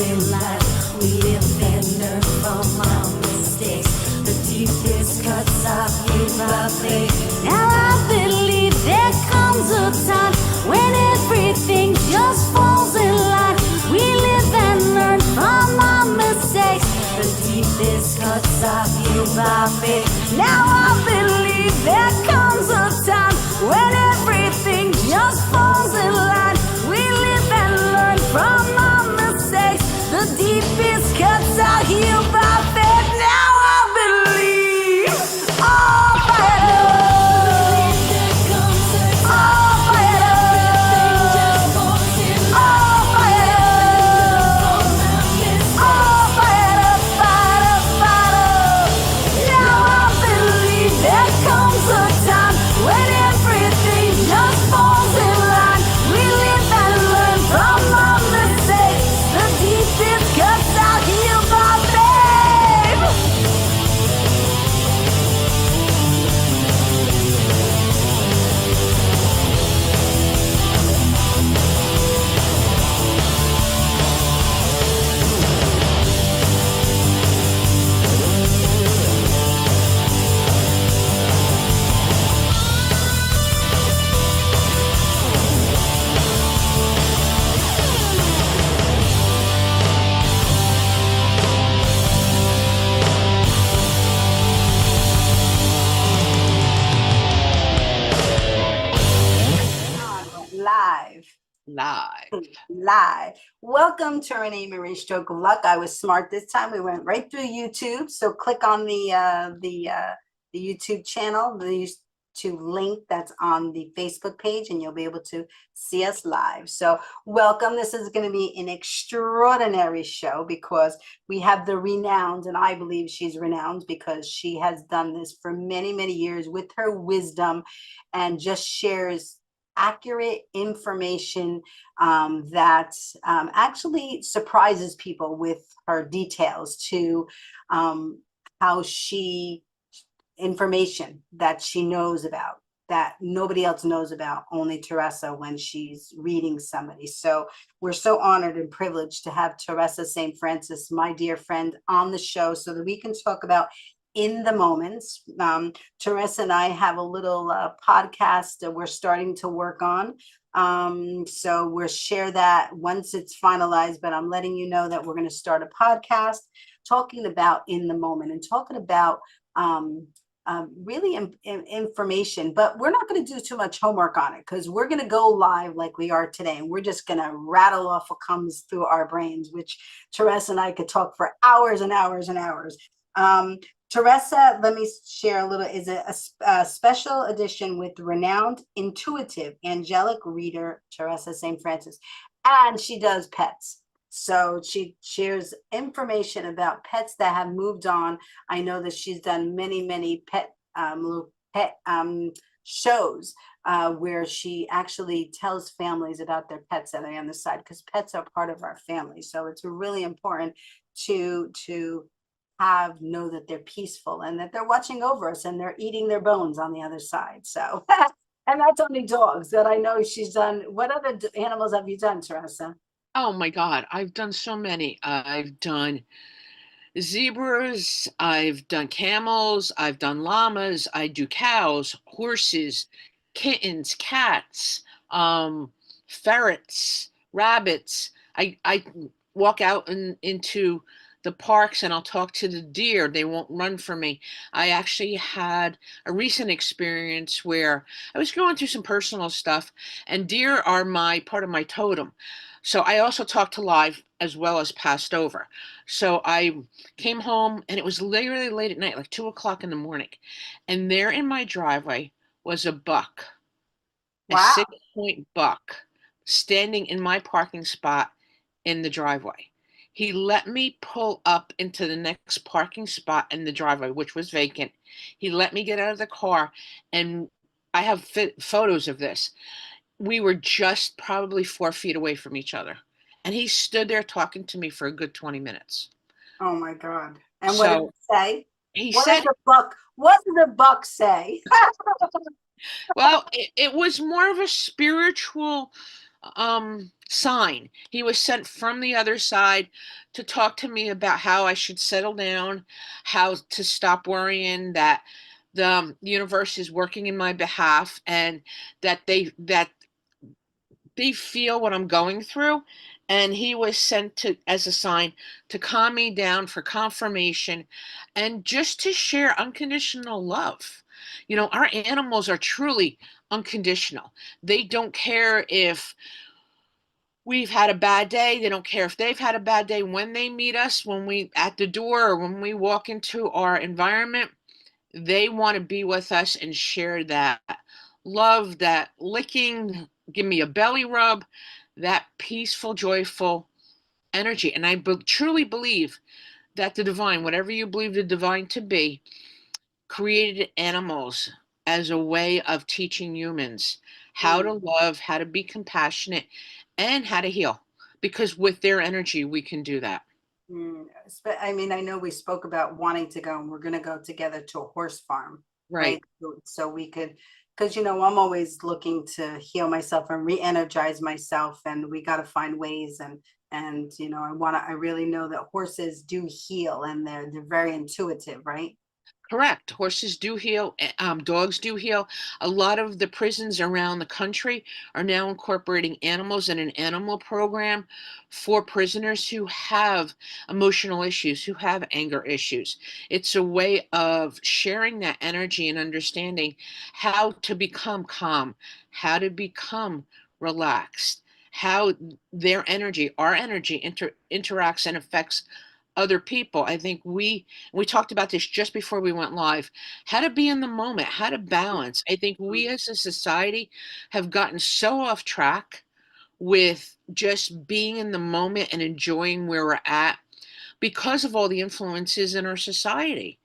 in life. We live and learn from our mistakes. The deepest cuts are healed by faith. Now I believe there comes a time when everything just falls in line. We live and learn from our mistakes. The deepest cuts are healed by faith. Now I believe there comes a time when everything just falls in line. We live and learn from our mistakes. The deepest cuts are healed by faith. Now I believe. Oh, live. Welcome to RenéMarie Stroke of Luck. I was smart this time. We went right through YouTube. So click on the YouTube channel, the YouTube link that's on the Facebook page, and you'll be able to see us live. So welcome. This is going to be an extraordinary show because we have the renowned, and I believe she's renowned because she has done this for many, many years with her wisdom and just shares accurate information that actually surprises people with her details to how information that she knows about that nobody else knows about, only Teresa when she's reading somebody. So we're so honored and privileged to have Teresa St. Francis, my dear friend, on the show so that we can talk about in the moments. Teresa and I have a little podcast that we're starting to work on. So we'll share that once it's finalized, but I'm letting you know that we're going to start a podcast talking about in the moment and talking about really information, but we're not going to do too much homework on it because we're going to go live like we are today. And we're just going to rattle off what comes through our brains, which Teresa and I could talk for hours and hours and hours. Teresa, let me share a little, is a special edition with renowned, intuitive, angelic reader, Teresa St. Francis, and she does pets. So she shares information about pets that have moved on. I know that she's done many, many pet shows where she actually tells families about their pets that are on the side, because pets are part of our family. So it's really important to know that they're peaceful and that they're watching over us and they're eating their bones on the other side. So, and that's only dogs that I know she's done. What other animals have you done, Teresa? Oh my God, I've done so many. I've done zebras, I've done camels, I've done llamas, I do cows, horses, kittens, cats, ferrets, rabbits. I walk out into the parks and I'll talk to the deer. They won't run from me. I actually had a recent experience where I was going through some personal stuff, and deer are my part of my totem. So I also talked to live as well as passed over. So I came home and it was literally late at night, like 2 o'clock in the morning. And there in my driveway was a buck, a Wow. 6-point buck, standing in my parking spot in the driveway. He let me pull up into the next parking spot in the driveway, which was vacant. He let me get out of the car, and I have photos of this. We were just probably 4 feet away from each other. And he stood there talking to me for a good 20 minutes. Oh my God. And what did he say? He what said, did the buck say? well, it was more of a spiritual sign. He was sent from the other side to talk to me about how I should settle down, how to stop worrying, that the universe is working in my behalf, and that they feel what I'm going through. And he was sent to as a sign to calm me down, for confirmation, and just to share unconditional love. You know, our animals are truly unconditional. They don't care if we've had a bad day. They don't care if they've had a bad day. When they meet us, when we at the door or when we walk into our environment, they want to be with us and share that love, that licking, give me a belly rub, that peaceful, joyful energy. And I truly believe that the divine, whatever you believe the divine to be, created animals as a way of teaching humans how to Mm, love, how to be compassionate, and how to heal. Because with their energy, we can do that. I mean, I know we spoke about wanting to go, and we're going to go together to a horse farm, Right. right? So we could, because I'm always looking to heal myself and re-energize myself, and we got to find ways. And I really know that horses do heal, and they're very intuitive, right? Correct. Horses do heal. Dogs do heal. A lot of the prisons around the country are now incorporating animals in an animal program for prisoners who have emotional issues, who have anger issues. It's a way of sharing that energy and understanding how to become calm, how to become relaxed, how their energy, our energy, interacts and affects other people. I think we talked about this just before we went live, how to be in the moment, how to balance. I think we as a society have gotten so off track with just being in the moment and enjoying where we're at because of all the influences in our society.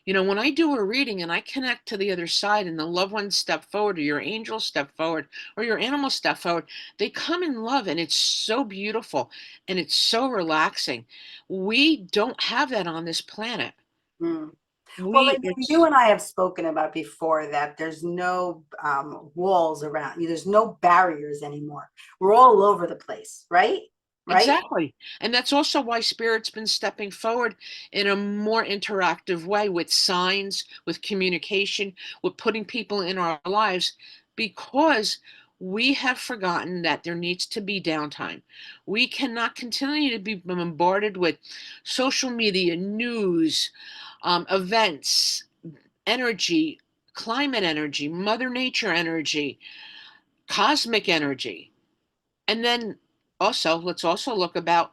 You know, when I do a reading and I connect to the other side and the loved ones step forward, or your angels step forward, or your animals step forward, they come in love, and it's so beautiful and it's so relaxing. We don't have that on this planet. Mm. Well, We, like you it's and I have spoken about before, that there's no walls around you. There's no barriers anymore. We're all over the place, right? Right? Exactly. And that's also why Spirit's been stepping forward in a more interactive way with signs, with communication, with putting people in our lives, because we have forgotten that there needs to be downtime. We cannot continue to be bombarded with social media, news, events, energy, climate energy, Mother Nature energy, cosmic energy. And then also, let's also look about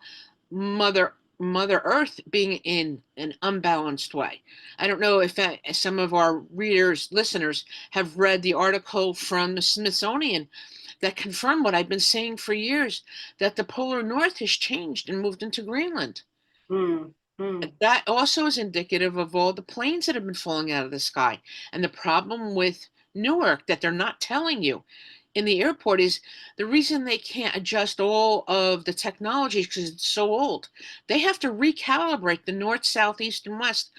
Mother Earth being in an unbalanced way. I don't know if some of our readers, listeners, have read the article from the Smithsonian that confirmed what I've been saying for years, that the polar north has changed and moved into Greenland. Mm, mm, That also is indicative of all the planes that have been falling out of the sky. And the problem with Newark that they're not telling you in the airport is the reason they can't adjust all of the technology because it's so old. They have to recalibrate the north, south, east, and west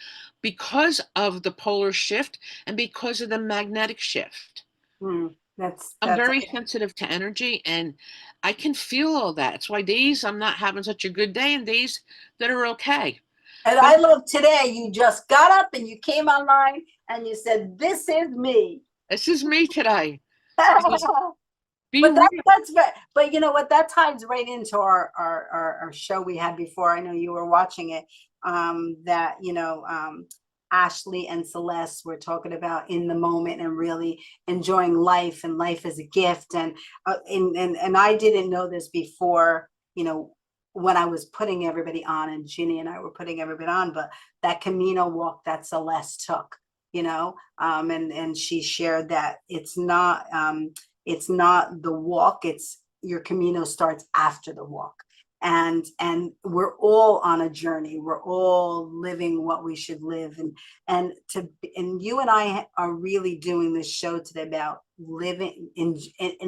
because of the polar shift and because of the magnetic shift. mm. I'm That's very sensitive to energy, and I can feel all that. It's why days I'm not having such a good day and days that are okay. And But I love today. You just got up and you came online and you said, "This is me." this is me today. Because But be real. but you know what, that ties right into our show we had before. I know you were watching it. That Ashley and Celeste were talking about in the moment and really enjoying life, and life as a gift. And I didn't know this before, when I was putting everybody on, and Ginny and I were putting everybody on, but that Camino walk that Celeste took, and she shared that it's not the walk, it's your Camino starts after the walk. And we're all on a journey, we're all living what we should live. And you and I are really doing this show today about living in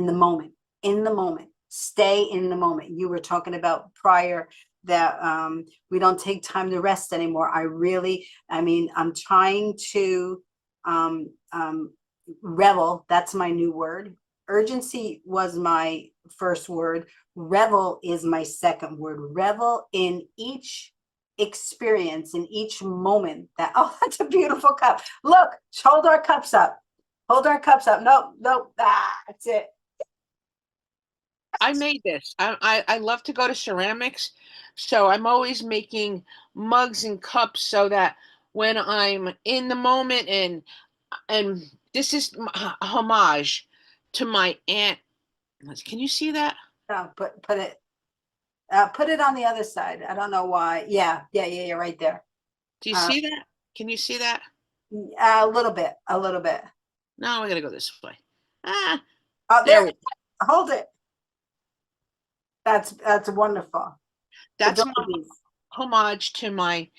the moment, in the moment, stay in the moment. You were talking about prior that we don't take time to rest anymore. I'm trying to um, um, revel. That's my new word. Urgency was my first word. Revel is my second word. Revel in each experience, in each moment that, oh, that's a beautiful cup. Look, hold our cups up. Hold our cups up. Nope, nope. That's it. I made this. I love to go to ceramics, so I'm always making mugs and cups so that when I'm in the moment, and this is a homage to my aunt. Can you see that? No, put it on the other side. I don't know why. Yeah, yeah, yeah, yeah, right there. Do you Uh, see that? Can you see that? a little bit, a little bit. No, I gotta go this way. Ah, Oh, there there. we go. Hold it. That's wonderful. The That's my doggies. homage to my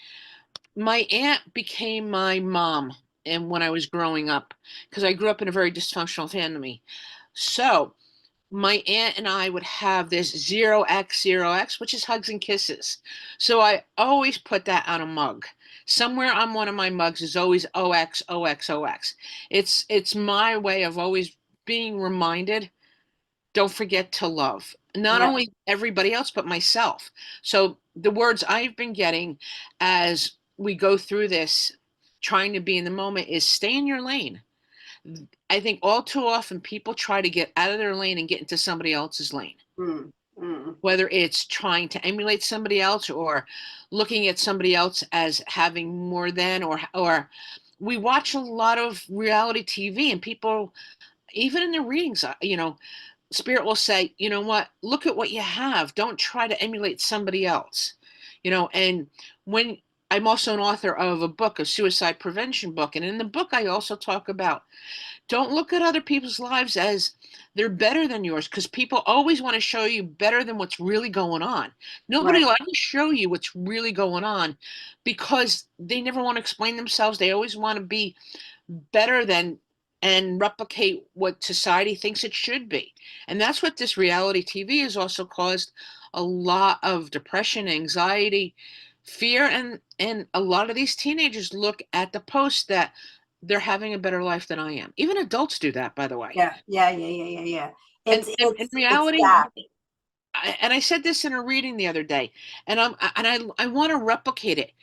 aunt became my mom, and when I was growing up, because I grew up in a very dysfunctional family. So my aunt and I would have this 0x0x, which is hugs and kisses. So I always put that on a mug. Somewhere on one of my mugs is always OX. It's my way of always being reminded, don't forget to love not Yeah. only everybody else but myself. So the words I've been getting as we go through this, trying to be in the moment, is stay in your lane. I think all too often people try to get out of their lane and get into somebody else's lane, Mm, mm. whether it's trying to emulate somebody else or looking at somebody else as having more than, or we watch a lot of reality TV, and people, even in their readings, Spirit will say, you know what, look at what you have, don't try to emulate somebody else. And when I'm also an author of a book, a suicide prevention book, and in the book I also talk about, don't look at other people's lives as they're better than yours, because people always want to show you better than what's really going on. Nobody Right. will ever show you what's really going on, because they never want to explain themselves. They always want to be better than and replicate what society thinks it should be. And that's what this reality TV has also caused: a lot of depression, anxiety, fear, and a lot of these teenagers look at the post that they're having a better life than I am. Even adults do that, by the way. Yeah, yeah, yeah, yeah, yeah, yeah. And in It's reality, that. and I said this in a reading the other day, and I want to replicate it.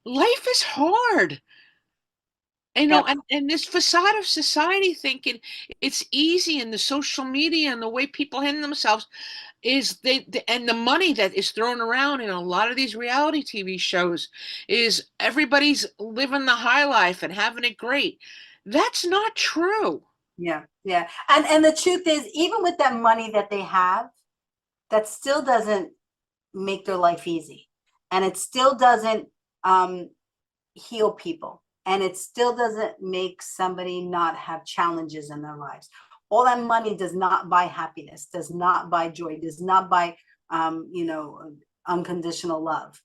Life is hard. Yep. And this facade of society thinking it's easy, and the social media and the way people handle themselves is and the money that is thrown around in a lot of these reality TV shows is everybody's living the high life and having it great. That's not true. Yeah, yeah. And the truth is, even with that money that they have, that still doesn't make their life easy. And it still doesn't um heal people. And it still doesn't make somebody not have challenges in their lives. All that money does not buy happiness, does not buy joy, does not buy you know, unconditional love.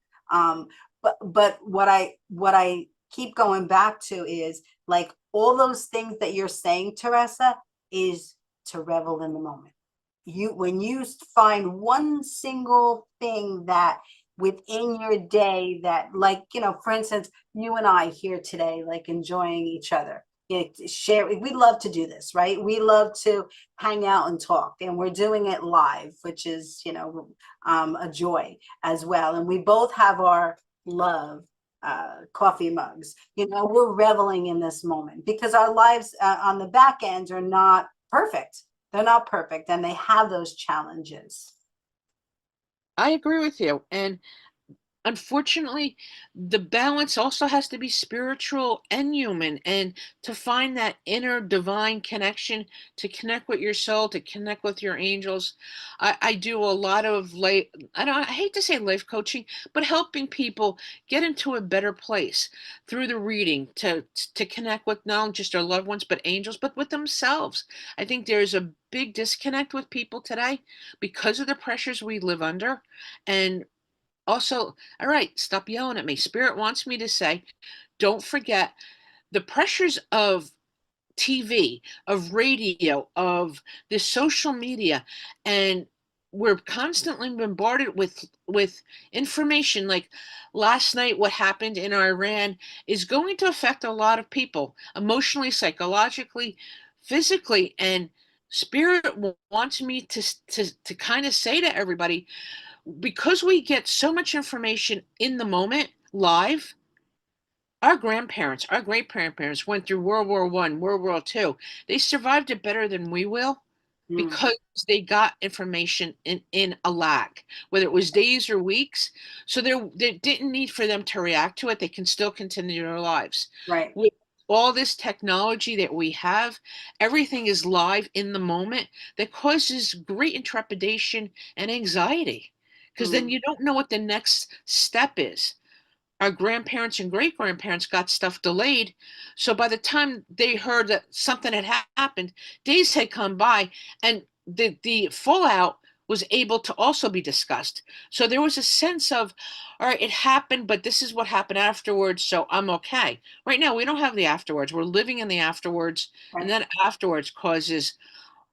But what I keep going back to is, like, all those things that you're saying, Teresa, is to revel in the moment. When you find one single thing that within your day that, like, for instance, you and I here today, like, enjoying each other, share, we love to do this, right? We love to hang out and talk, and we're doing it live, which is, a joy as well. And we both have our love coffee mugs. We're reveling in this moment because our lives on the back end are not perfect. They're not perfect, and they have those challenges. I agree with you. And unfortunately, the balance also has to be spiritual and human, and to find that inner divine connection, to connect with your soul, to connect with your angels. I do a lot of life, I hate to say life coaching, but helping people get into a better place through the reading, to connect with not only just their loved ones but angels, but with themselves. I think there's a big disconnect with people today because of the pressures we live under. And also, all right, stop yelling at me. Spirit wants me to say, don't forget the pressures of TV, of radio, of the social media, and we're constantly bombarded with information. Like last night, what happened in Iran is going to affect a lot of people emotionally, psychologically, physically, and Spirit wants me to kind of say to everybody, because we get so much information in the moment live. Our grandparents, our great grandparents went through World War One, World War Two. They survived it better than we will Mm, because they got information in a lag, whether it was days or weeks. So there didn't need for them to react to it. They can still continue their lives. right. With all this technology that we have, everything is live in the moment that causes great intrepidation and anxiety because then Mm, you don't know what the next step is. Our grandparents and great grandparents got stuff delayed. So by the time they heard that something had happened, days had come by and the fallout was able to also be discussed. So there was a sense of, all right, it happened, but this is what happened afterwards. So I'm okay. Right now, we don't have the afterwards. We're living in the afterwards. And right. then afterwards causes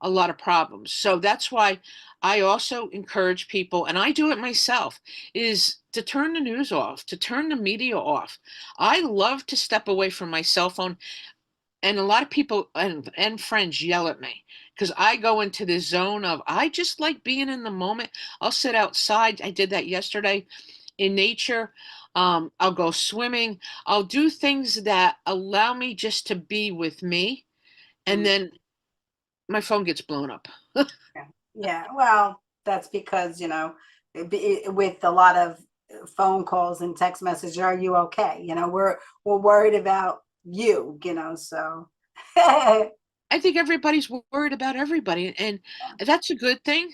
a lot of problems. So that's why I also encourage people, and I do it myself, is to turn the news off, to turn the media off. I love to step away from my cell phone, and a lot of people and friends yell at me because I go into this zone of I just like being in the moment. I'll sit outside. I did that yesterday in nature. I'll go swimming. I'll do things that allow me just to be with me, and Mm, then my phone gets blown up. yeah. Yeah. Well, that's because, with a lot of phone calls and text messages, are you okay? We're worried about you, so yeah, I think everybody's worried about everybody, and that's a good thing.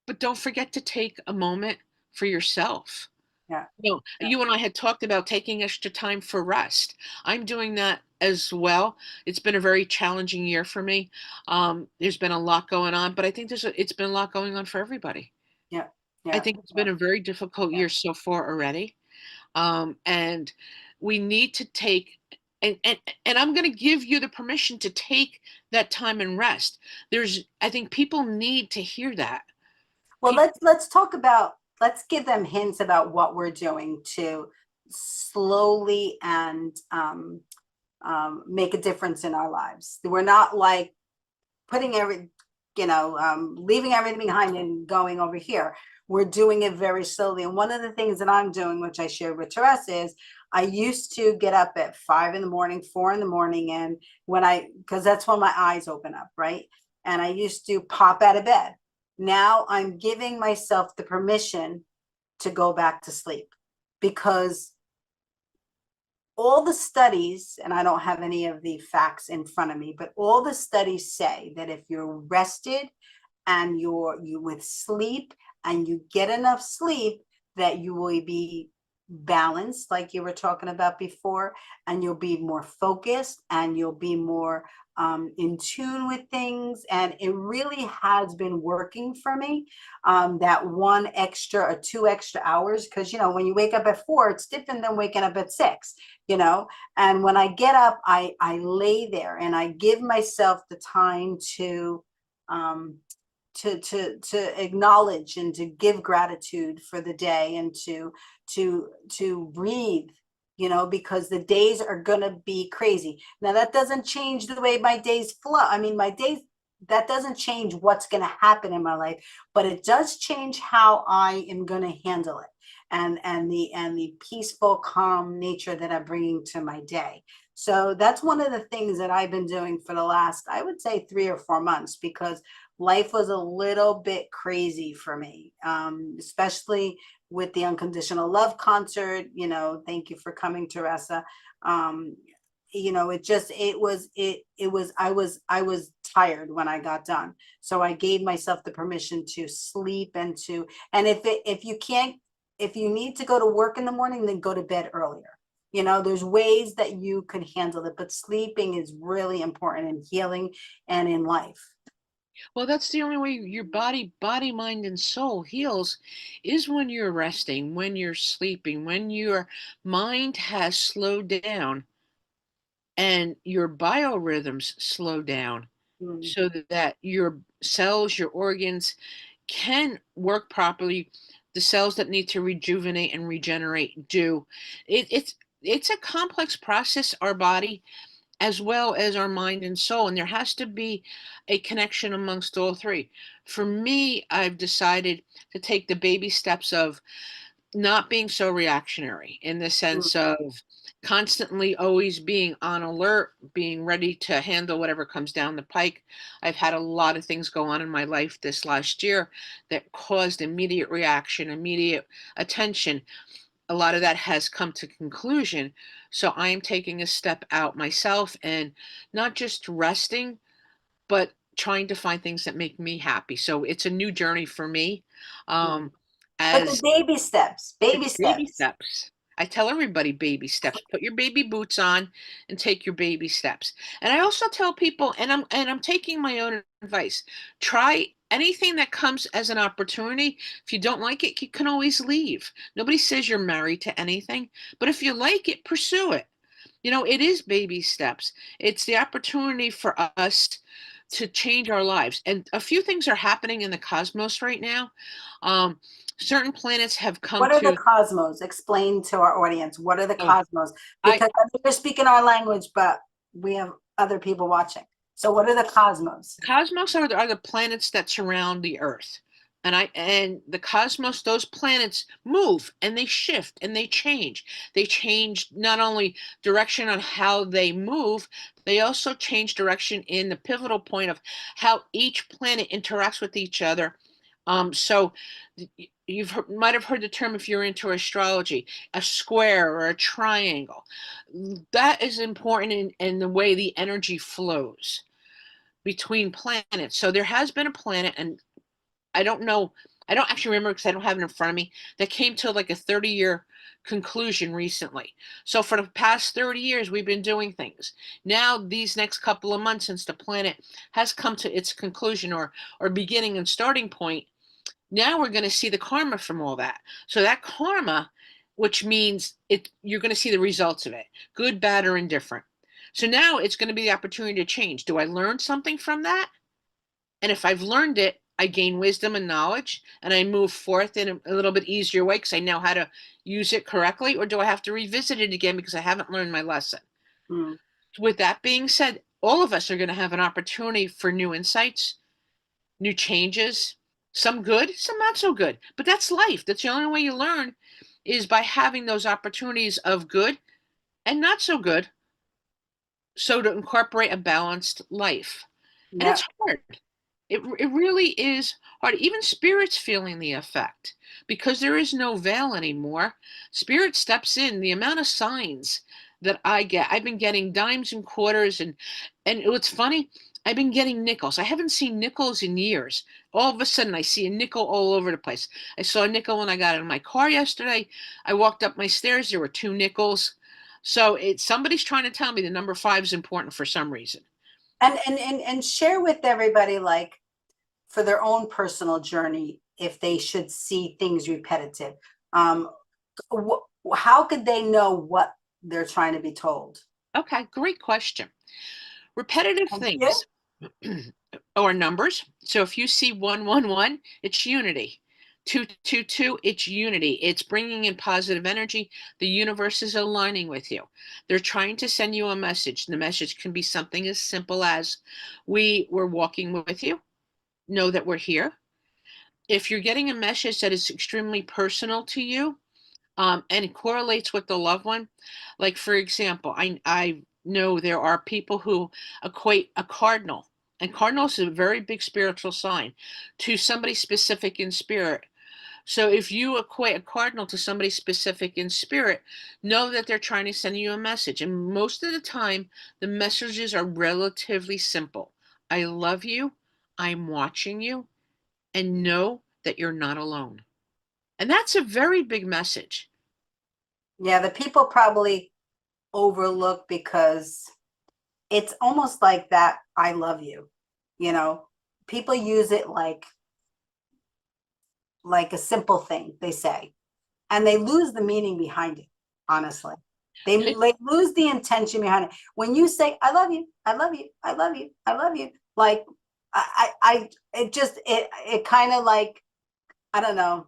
But don't forget to take a moment for yourself. yeah, yeah, You and I had talked about taking extra time for rest. I'm doing that as well. It's been a very challenging year for me. There's been a lot going on, but I think it's been a lot going on for everybody. yeah, I yeah, think it's yeah, been a very difficult yeah. year so far already. And we need to take and I'm going to give you the permission to take that time and rest. I think people need to hear that. Well, People, let's give them hints about what we're doing to slowly and make a difference in our lives. We're not like putting leaving everything behind and going over here. We're doing it very slowly. And one of the things that I'm doing, which I shared with Teresa, is I used to get up at 5 in the morning, 4 in the morning, and because that's when my eyes open up, right? And I used to pop out of bed. Now I'm giving myself the permission to go back to sleep because all the studies, and I don't have any of the facts in front of me, but all the studies say that if you're rested and you with sleep and you get enough sleep, that you will be balanced, like you were talking about before, and you'll be more focused and you'll be more in tune with things. And it really has been working for me. That one extra or 2 extra hours, because when you wake up at 4, it's different than waking up at 6. you know and when I get up, I lay there and I give myself the time um to acknowledge and to give gratitude for the day, and to breathe, because the days are going to be crazy. Now that doesn't change the way my days flow. I mean, my days, that doesn't change what's going to happen in my life, but it does change how I am going to handle it, and the peaceful, calm nature that I'm bringing to my day. So that's one of the things that I've been doing for the last, I would say, 3 or 4 months, because life was a little bit crazy for me, especially with the Unconditional Love concert. Thank you for coming, Teresa. Um, I was tired when I got done. So I gave myself the permission to sleep, and if you need to go to work in the morning, then go to bed earlier. There's ways that you could handle it, but sleeping is really important in healing and in life. well, that's the only way your body, mind, and soul heals is when you're resting, when you're sleeping, when your mind has slowed down and your biorhythms slow down Mm, so that your cells, your organs can work properly. The cells that need to rejuvenate and regenerate do. It's a complex process, our body, as well as our mind and soul. And there has to be a connection amongst all three. For me, I've decided to take the baby steps of not being so reactionary in the Mm, sense of constantly always being on alert, being ready to handle whatever comes down the pike. I've had a lot of things go on in my life this last year that caused immediate reaction, immediate attention. A lot of that has come to conclusion. So I am taking a step out myself and not just resting, but trying to find things that make me happy. So it's a new journey for me. mm. Um, But the as baby steps, baby It's baby steps. steps. I tell everybody baby steps. Put your baby boots on and take your baby steps. And I also tell people, and I'm taking my own advice. Try anything that comes as an opportunity. If you don't like it, you can always leave. Nobody says you're married to anything, but if you like it, pursue it. It is baby steps. It's the opportunity for us to change our lives. And a few things are happening in the cosmos right now. Um, Certain planets have come What are the to, cosmos? Explain to our audience. What are the oh, cosmos? I Because I mean, we're speaking our language, but we have other people watching. So what are the cosmos? cosmos are the planets that surround the Earth. And the cosmos, those planets move and they shift and they change. They change not only direction on how they move, they also change direction in the pivotal point of how each planet interacts with each other. So might have heard the term, if you're into astrology, a square or a triangle. That is important in the way the energy flows between planets. So there has been a planet, and I don't know, I don't actually remember because I don't have it in front of me, that came to like a 30-year conclusion recently. So for the past 30 years, we've been doing things. Now, these next couple of months, since the planet has come to its conclusion or beginning and starting point, now we're going to see the karma from all that. So that karma, which means you're going to see the results of it, good, bad, or indifferent. So now it's going to be the opportunity to change. Do I learn something from that? And if I've learned it, I gain wisdom and knowledge and I move forth in a little bit easier way because I know how to use it correctly. Or do I have to revisit it again because I haven't learned my lesson? Hmm. With that being said, all of us are going to have an opportunity for new insights, new changes, some good, some not so good. But that's life. That's the only way you learn is by having those opportunities of good and not so good. So to incorporate a balanced life. And Yeah. it's hard. It really is hard. Even spirit's feeling the effect because there is no veil anymore. Spirit steps in. The amount of signs that I get, I've been getting dimes and quarters, and what's funny, I've been getting nickels. I haven't seen nickels in years. All of a sudden, I see a nickel all over the place. I saw a nickel when I got in my car yesterday. I walked up my stairs. There were two nickels. So somebody's trying to tell me the number five is important for some reason. And share with everybody, like, for their own personal journey, if they should see things repetitive. Um, how could they know what they're trying to be told? Okay, great question. Repetitive Thank you. things or numbers. So if you see 111, it's unity. 222, it's unity. It's bringing in positive energy. The universe is aligning with you. They're trying to send you a message. The message can be something as simple as, we were walking with you. Know that we're here. If you're getting a message that is extremely personal to you, and it correlates with the loved one. Like, for example, I know there are people who equate a cardinal, and cardinals is a very big spiritual sign, to somebody specific in spirit. So if you equate a cardinal to somebody specific in spirit, know that they're trying to send you a message. And most of the time, the messages are relatively simple. I love you. I'm watching you. And know that you're not alone. And that's a very big message. Yeah, the people probably overlook because it's almost like that I love you. You know, people use it like a simple thing they say, and they lose the meaning behind it, honestly. They lose the intention behind it. When you say I love you, I love you, I love you, I love you, like it just it kind of like, I don't know.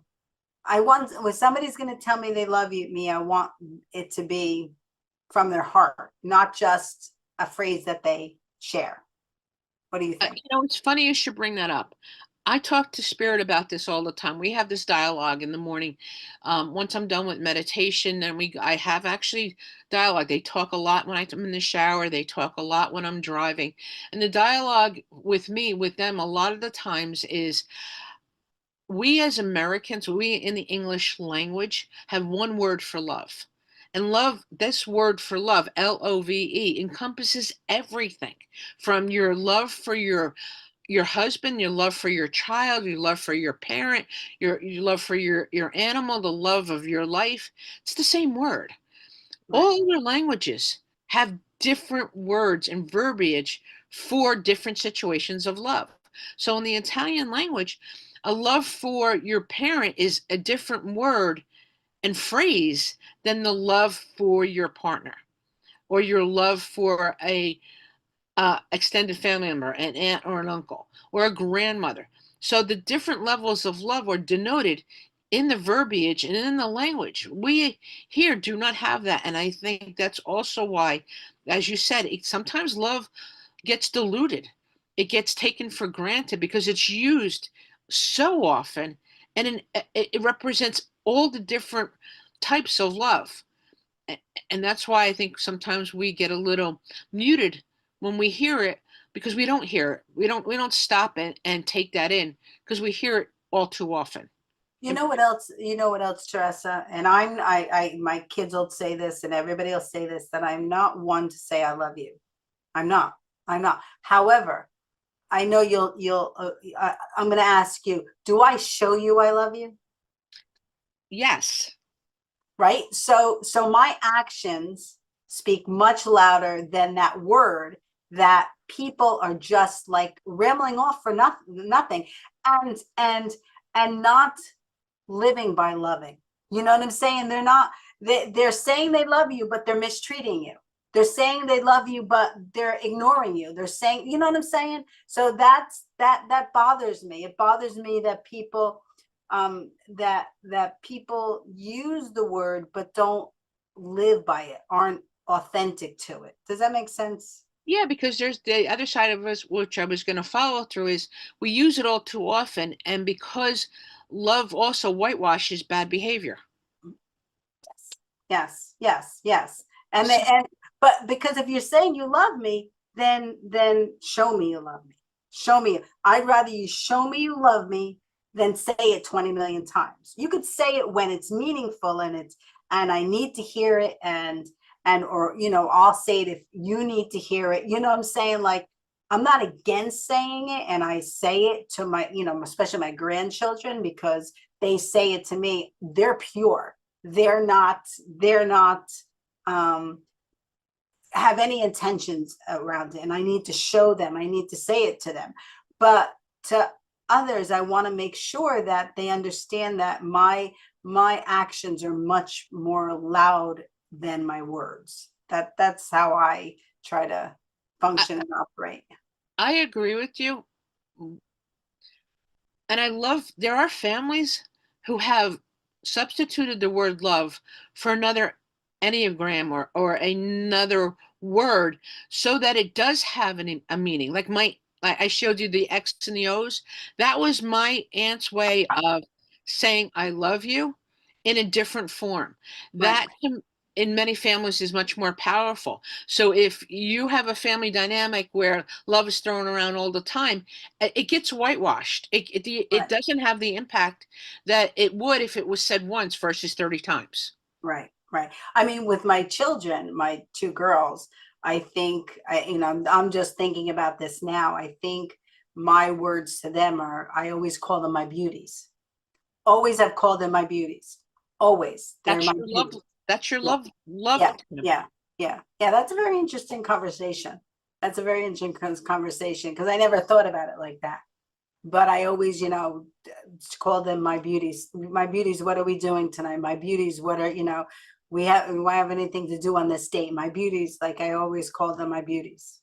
I want, when somebody's going to tell me they love you, me, I want it to be from their heart, not just a phrase that they share. What do you think? It's funny you should bring that up. I talk to Spirit about this all the time. We have this dialogue in the morning. Once I'm done with meditation, then I have actually dialogue. They talk a lot when I'm in the shower. They talk a lot when I'm driving. And the dialogue with me, with them, a lot of the times is we as Americans, we in the English language have one word for love. And love, this word for love, LOVE, encompasses everything from your love for your husband, your love for your child, your love for your parent, your love for your animal, the love of your life. It's the same word. Right. All other languages have different words and verbiage for different situations of love. So in the Italian language, a love for your parent is a different word and phrase than the love for your partner or your love for a extended family member, an aunt or an uncle, or a grandmother. So the different levels of love are denoted in the verbiage and in the language. We here do not have that. And I think that's also why, as you said, sometimes love gets diluted. It gets taken for granted because it's used so often and it represents all the different types of love. And that's why I think sometimes we get a little muted when we hear it because we don't hear it. We don't stop and take that in because we hear it all too often. You know what else? You know what else, Teresa? And my kids will say this, and everybody will say this, that I'm not one to say I love you. I'm not. I'm not. However, I know I'm going to ask you, do I show you I love you? Yes. Right? So my actions speak much louder than that word that people are just like rambling off for nothing and not living by loving. You know what I'm saying? They're saying they love you, but they're mistreating you. They're saying they love you, but they're ignoring you. They're saying, you know what I'm saying? So that bothers me. It bothers me that people that people use the word but don't live by it, aren't authentic to it. Does that make sense? Yeah, because there's the other side of us, which I was going to follow through, is we use it all too often. And because love also whitewashes bad behavior. Yes, yes, yes. And So, they and but because if you're saying you love me, then show me you love me. Show me. I'd rather you show me you love me than say it 20 million times. You could say it when it's meaningful and I need to hear it and or I'll say it if you need to hear it. You know what I'm saying? Like I'm not against saying it, and I say it to my, especially my grandchildren, because they say it to me. They're pure. They're not um have any intentions around it, and I need to show them, I need to say it to them. But to others, I want to make sure that they understand that my actions are much more loud than my words. That's how I try to I, function and operate. I agree with you. And I love there are families who have substituted the word love for another enneagram or another word so that it does have a meaning. Like I showed you the X and the O's. That was my aunt's way of saying I love you in a different form. Right, That in many families is much more powerful. So if you have a family dynamic where love is thrown around all the time, it gets whitewashed. It right, doesn't have the impact that it would if it was said once versus 30 times. right, right. I mean, with my children, my two girls, I think I'm just thinking about this now. I think my words to them are, I always call them my beauties. Always have called them my beauties. Always. They're That's my your love. beauties. That's your Yeah, love yeah, to them. yeah, yeah. Yeah, that's a very interesting conversation. That's a very interesting conversation because I never thought about it like that. But I always, call them my beauties. My beauties, what are we doing tonight? My beauties, what are, we have anything to do on this date? My beauties, like I always call them my beauties.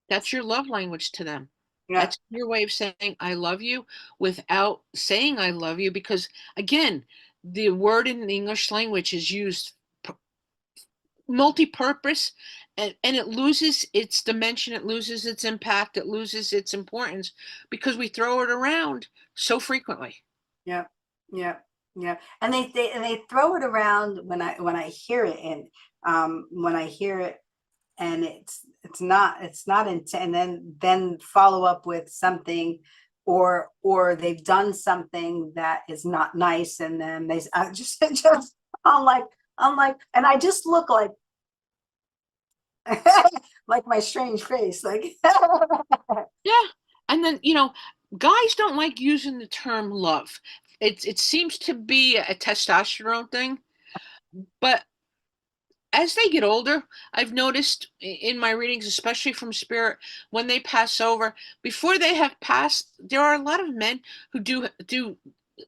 That's your love language to them. Yeah, That's your way of saying I love you without saying I love you because again, the word in the English language is used multi-purpose and it loses its dimension, it loses its impact, it loses its importance because we throw it around so frequently. Yeah, yeah, yeah. And they throw it around when I hear it, and when I hear it, and it's not intent, and then follow up with something, or they've done something that is not nice, and then I just I'm like, and I just look like like my strange face, like Yeah. And then, guys don't like using the term love. It seems to be a testosterone thing, but as they get older, I've noticed in my readings, especially from spirit, when they pass over, before they have passed, there are a lot of men who do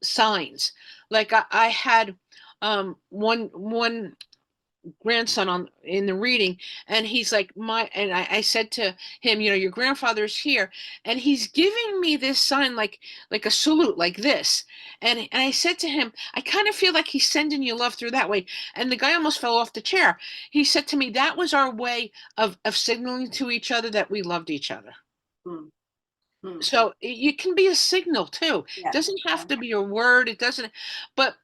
signs. Like I had one grandson on in the reading, and he's like, I said to him, your grandfather's here, and he's giving me this sign, like a salute, like this. And I said to him, I kind of feel like he's sending you love through that way. And the guy almost fell off the chair. He said to me, that was our way of signaling to each other that we loved each other. hmm, hmm. So it can be a signal too. It Yeah, doesn't have yeah. to be a word. It doesn't, but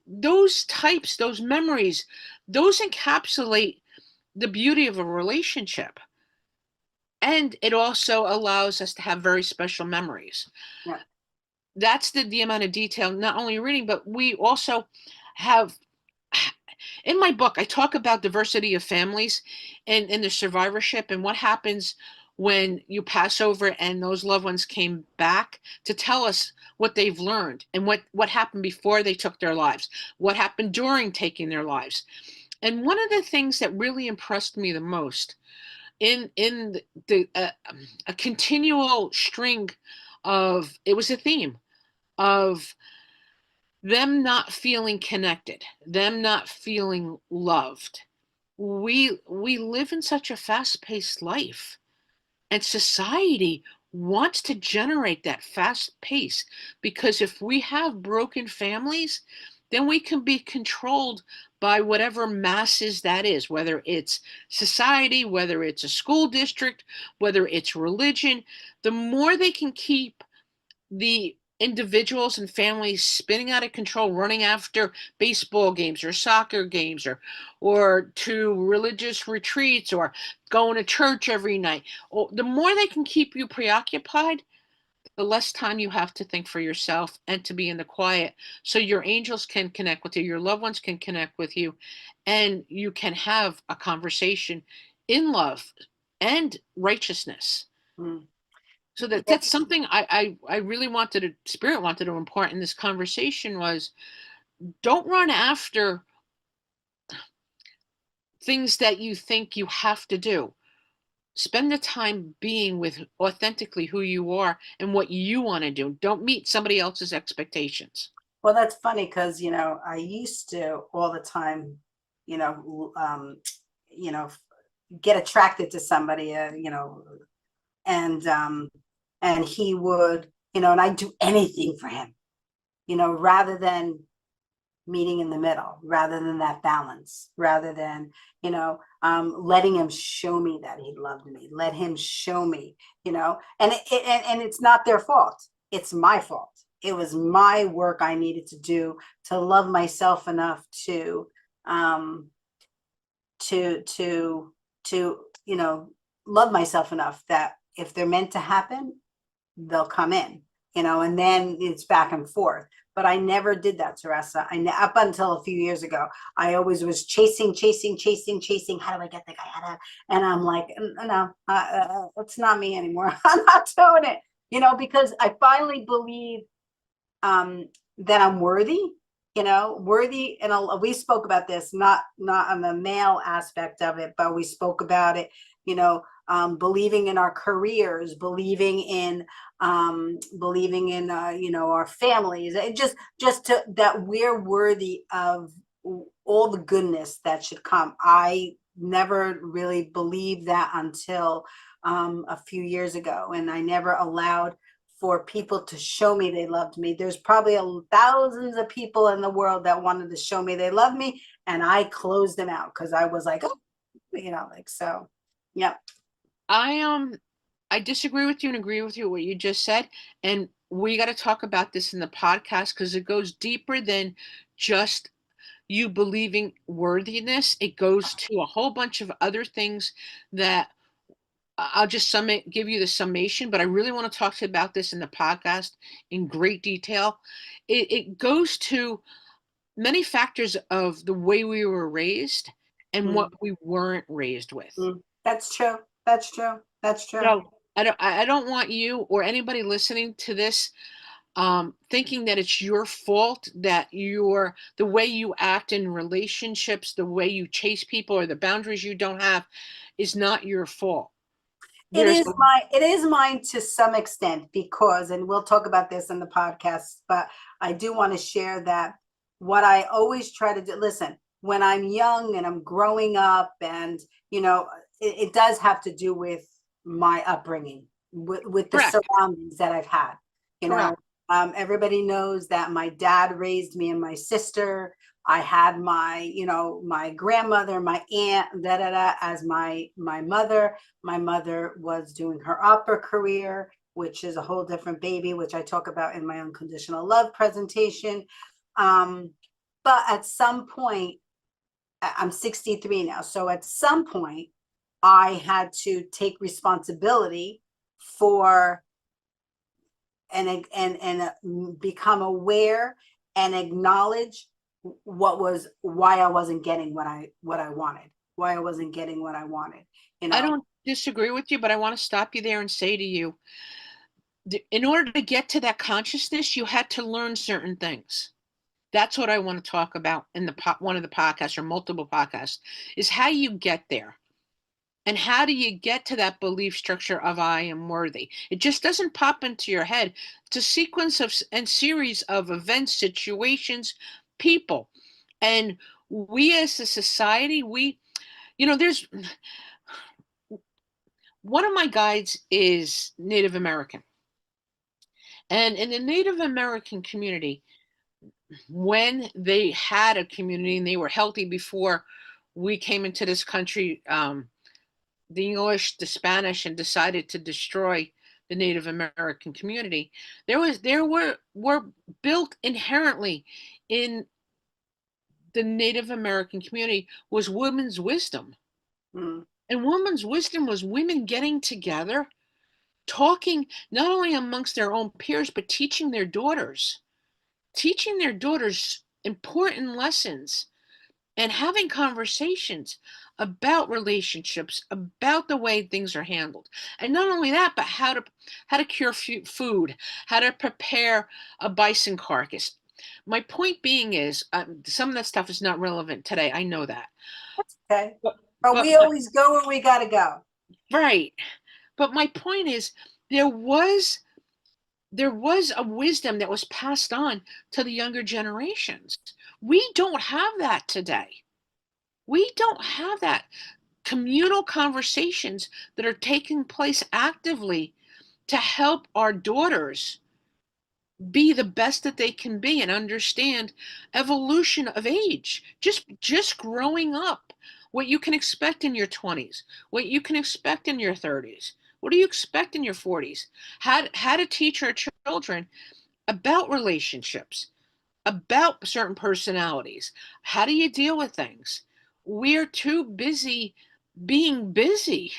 those types, those memories, those encapsulate the beauty of a relationship. And it also allows us to have very special memories. Yeah. That's the amount of detail, not only reading, but we also have, in my book, I talk about diversity of families and the survivorship and what happens when you pass over and those loved ones came back to tell us what they've learned and what happened before they took their lives, what happened during taking their lives. And one of the things that really impressed me the most in the a continual string of, it was a theme of them not feeling connected, them not feeling loved. We live in such a fast-paced life, and society wants to generate that fast pace, because if we have broken families, then we can be controlled by whatever masses that is, whether it's society, whether it's a school district, whether it's religion. The more they can keep the individuals and families spinning out of control, running after baseball games or soccer games, or to religious retreats, or going to church every night, or the more they can keep you preoccupied, the less time you have to think for yourself and to be in the quiet, so your angels can connect with you, your loved ones can connect with you, and you can have a conversation in love and righteousness. Mm. So Yeah. that's something I really wanted to, spirit wanted to impart in this conversation was, don't run after things that you think you have to do. Spend the time being with authentically who you are and what you want to do. Don't meet somebody else's expectations. Well, that's funny because, I used to all the time, you know, um, you know, get attracted to somebody, and he would, and I'd do anything for him, rather than meeting in the middle, rather than that balance, rather than, letting him show me that he loved me, let him show me, and it's not their fault. It's my fault. It was my work I needed to do to love myself enough um, to, to, love myself enough that if they're meant to happen, they'll come in, and then it's back and forth. But I never did that, Teresa. Up until a few years ago, I always was chasing, chasing, chasing, chasing. How do I get the guy? And I'm like, no, it's not me anymore. I'm not doing it, because I finally believe that I'm worthy, worthy. And we spoke about this, not on the male aspect of it, but we spoke about it, believing in our careers, believing in our families, and just to that we're worthy of all the goodness that should come. I never really believed that until a few years ago, and I never allowed for people to show me they loved me. There's probably thousands of people in the world that wanted to show me they love me, and I closed them out because I was like, oh, like, so, yep. I I disagree with you and agree with you what you just said, and we got to talk about this in the podcast because it goes deeper than just you believing worthiness. It goes to a whole bunch of other things that I'll just give you the summation, but I really want to talk to you about this in the podcast in great detail. It goes to many factors of the way we were raised and what Mm, we weren't raised with. That's true. That's true. That's true. So I don't want you or anybody listening to this thinking that it's your fault, that the way you act in relationships, the way you chase people, or the boundaries you don't have is not your fault. There's It is mine to some extent, because, and we'll talk about this in the podcast, but I do want to share that what I always try to do, listen, when I'm young and I'm growing up, and it does have to do with my upbringing, with the correct, surroundings that I've had. You know, correct. everybody knows that my dad raised me and my sister. I had my grandmother, my aunt, as my mother. My mother was doing her opera career, which is a whole different baby, which I talk about in my Unconditional Love presentation. But at some point, I'm 63 now. So at some point, I had to take responsibility for become aware and acknowledge why I wasn't getting what I wanted, why I wasn't getting what I wanted, you I know. don't disagree with you, but I want to stop you there and say to you, in order to get to that consciousness, you had to learn certain things. That's what I want to talk about in one of the podcasts or multiple podcasts is how you get there. And how do you get to that belief structure of I am worthy? It just doesn't pop into your head. It's a sequence of and series of events, situations, people. And we as a society, there's one of my guides is Native American. And in the Native American community, when they had a community and they were healthy before we came into this country, the English, the Spanish, and decided to destroy the Native American community. There were built inherently in the Native American community was women's wisdom. Mm, And women's wisdom was women getting together, talking not only amongst their own peers, but teaching their daughters important lessons and having conversations about relationships, about the way things are handled. And not only that, but how to cure food, how to prepare a bison carcass. My point being is, some of that stuff is not relevant today. I know that. that's okay. But, But but we always go where we gotta go. right. But my point is, there was there was a wisdom that was passed on to the younger generations. We don't have that today. We don't have that communal conversations that are taking place actively to help our daughters be the best that they can be and understand evolution of age, just growing up, what you can expect in your 20s, what you can expect in your 30s, what do you expect in your 40s, how to teach our children about relationships, about certain personalities. How do you deal with things? We're too busy being busy.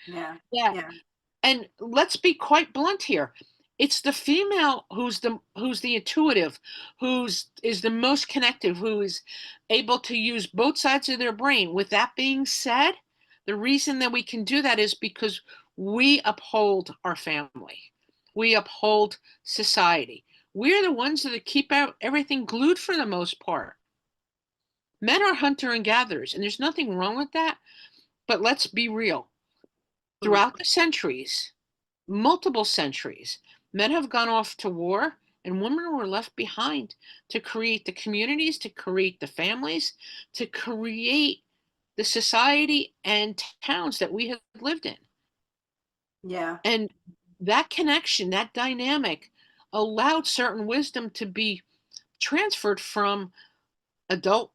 Yeah, Yeah. yeah, And let's be quite blunt here. It's the female who's the intuitive, who's is the most connected, who is able to use both sides of their brain. With that being said, the reason that we can do that is because we uphold our family. We uphold society. We're the ones that keep out everything glued for the most part. Men are hunter and gatherers, and there's nothing wrong with that. But let's be real. mm, Throughout the centuries, multiple centuries, men have gone off to war and women were left behind to create the communities, to create the families, to create the society and towns that we have lived in. yeah, And that connection, that dynamic allowed certain wisdom to be transferred from adult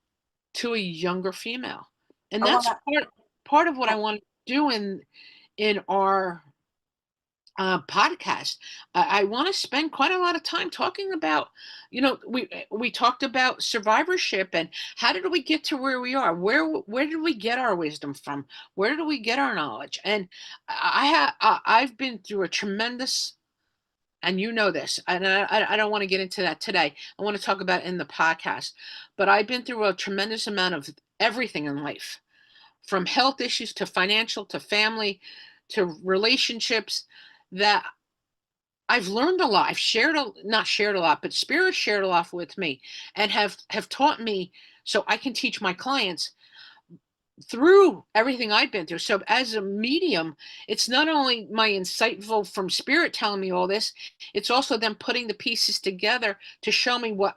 to a younger female. And I that's wanna, part of what I want to do in our podcast. I want to spend quite a lot of time talking about, we talked about survivorship and how did we get to where we are? Where did we get our wisdom from? Where did we get our knowledge? And I've been through a tremendous, and you know this, and I don't want to get into that today. I want to talk about it in the podcast, but I've been through a tremendous amount of everything in life, from health issues to financial to family to relationships, that I've learned a lot. I've not shared a lot, but spirit shared a lot with me and have taught me so I can teach my clients through everything I've been through. So as a medium, it's not only my insightful from spirit telling me all this, it's also them putting the pieces together to show me what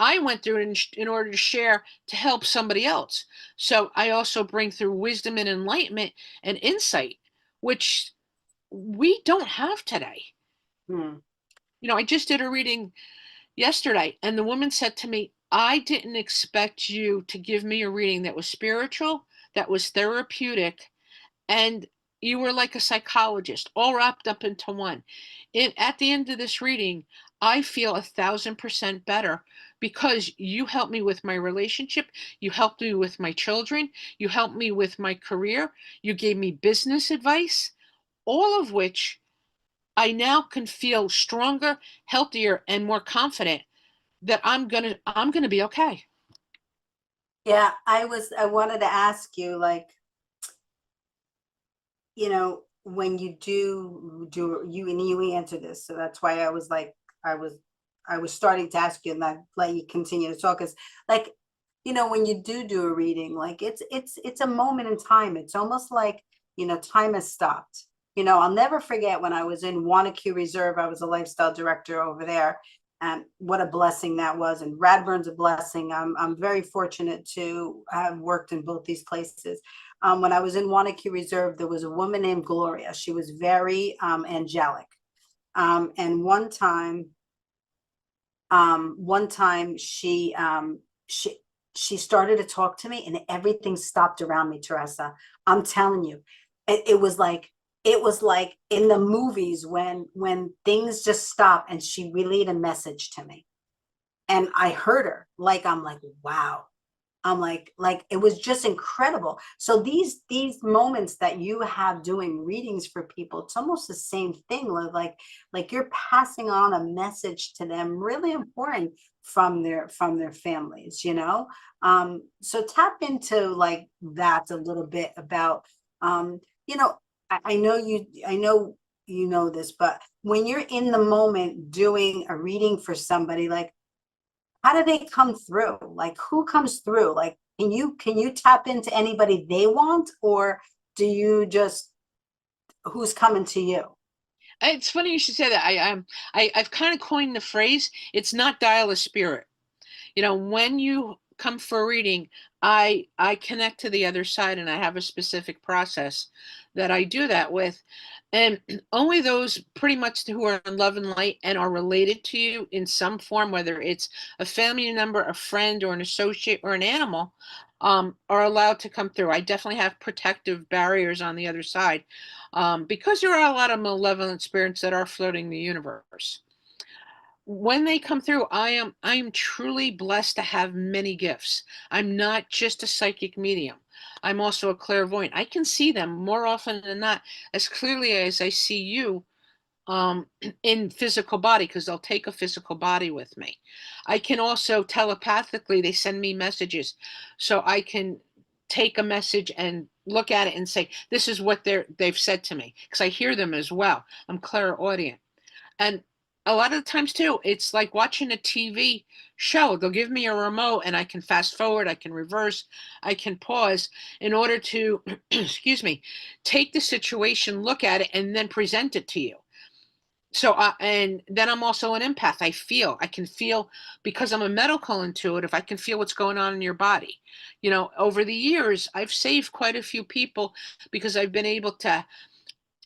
I went through in order to share to help somebody else. So I also bring through wisdom and enlightenment and insight, which we don't have today. hmm. I just did a reading yesterday, and the woman said to me, I didn't expect you to give me a reading that was spiritual, that was therapeutic, and you were like a psychologist, all wrapped up into one. At the end of this reading, I feel 1,000% better because you helped me with my relationship, you helped me with my children, you helped me with my career, you gave me business advice, all of which I now can feel stronger, healthier, and more confident that I'm gonna be okay. Yeah, I wanted to ask you, like, when you do you, and you answer this, so that's why I was like, I was I was starting to ask you and not let you continue to talk, because, like, when you do a reading, like, it's a moment in time. It's almost like, time has stopped. I'll never forget when I was in Wanacue Reserve. I was a lifestyle director over there, and what a blessing that was. And Radburn's a blessing. I'm very fortunate to have worked in both these places. When I was in Wanacue Reserve, there was a woman named Gloria. She was very angelic. And one time she started to talk to me, and everything stopped around me, Teresa. I'm telling you, it was like in the movies when things just stop, and she relayed a message to me, and I heard her. Like, I'm like, wow. I'm like it was just incredible. So these moments that you have doing readings for people, it's almost the same thing. Like you're passing on a message to them, really important, from their families. So tap into, like, that a little bit about, um, you know, I know this, but when you're in the moment doing a reading for somebody, like, how do they come through? Like, who comes through? Like, can you tap into anybody they want, or do you just, who's coming to you? It's funny you should say that. I've kind of coined the phrase. It's not dial a spirit. When you come for a reading, I connect to the other side, and I have a specific process that I do that with. And only those pretty much who are in love and light and are related to you in some form, whether it's a family member, a friend, or an associate, or an animal, are allowed to come through. I definitely have protective barriers on the other side, because there are a lot of malevolent spirits that are floating the universe. When they come through, I am truly blessed to have many gifts. I'm not just a psychic medium. I'm also a clairvoyant. I can see them more often than not, as clearly as I see you, um, in physical body, because they'll take a physical body with me. I can also telepathically, they send me messages, so I can take a message and look at it and say, this is what they've said to me, because I hear them as well. I'm clairaudient. And a lot of the times too, it's like watching a TV show. They'll give me a remote, and I can fast forward, I can reverse, I can pause in order to, excuse me, take the situation, look at it, and then present it to you. So, and then I'm also an empath. I can feel, because I'm a medical intuitive, I can feel what's going on in your body. Over the years, I've saved quite a few people because I've been able to,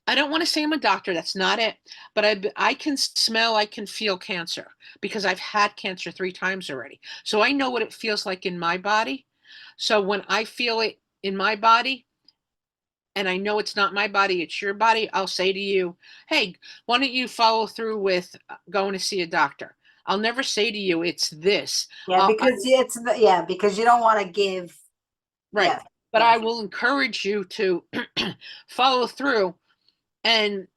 I don't want to say I'm a doctor, that's not it, but I can smell, I can feel cancer because I've had cancer 3 times already. So I know what it feels like in my body. So when I feel it in my body and I know it's not my body, it's your body, I'll say to you, hey, why don't you follow through with going to see a doctor? I'll never say to you, it's this. Yeah, because yeah, because you don't want to give. Right. Yes, But I yes. will encourage you to follow through. And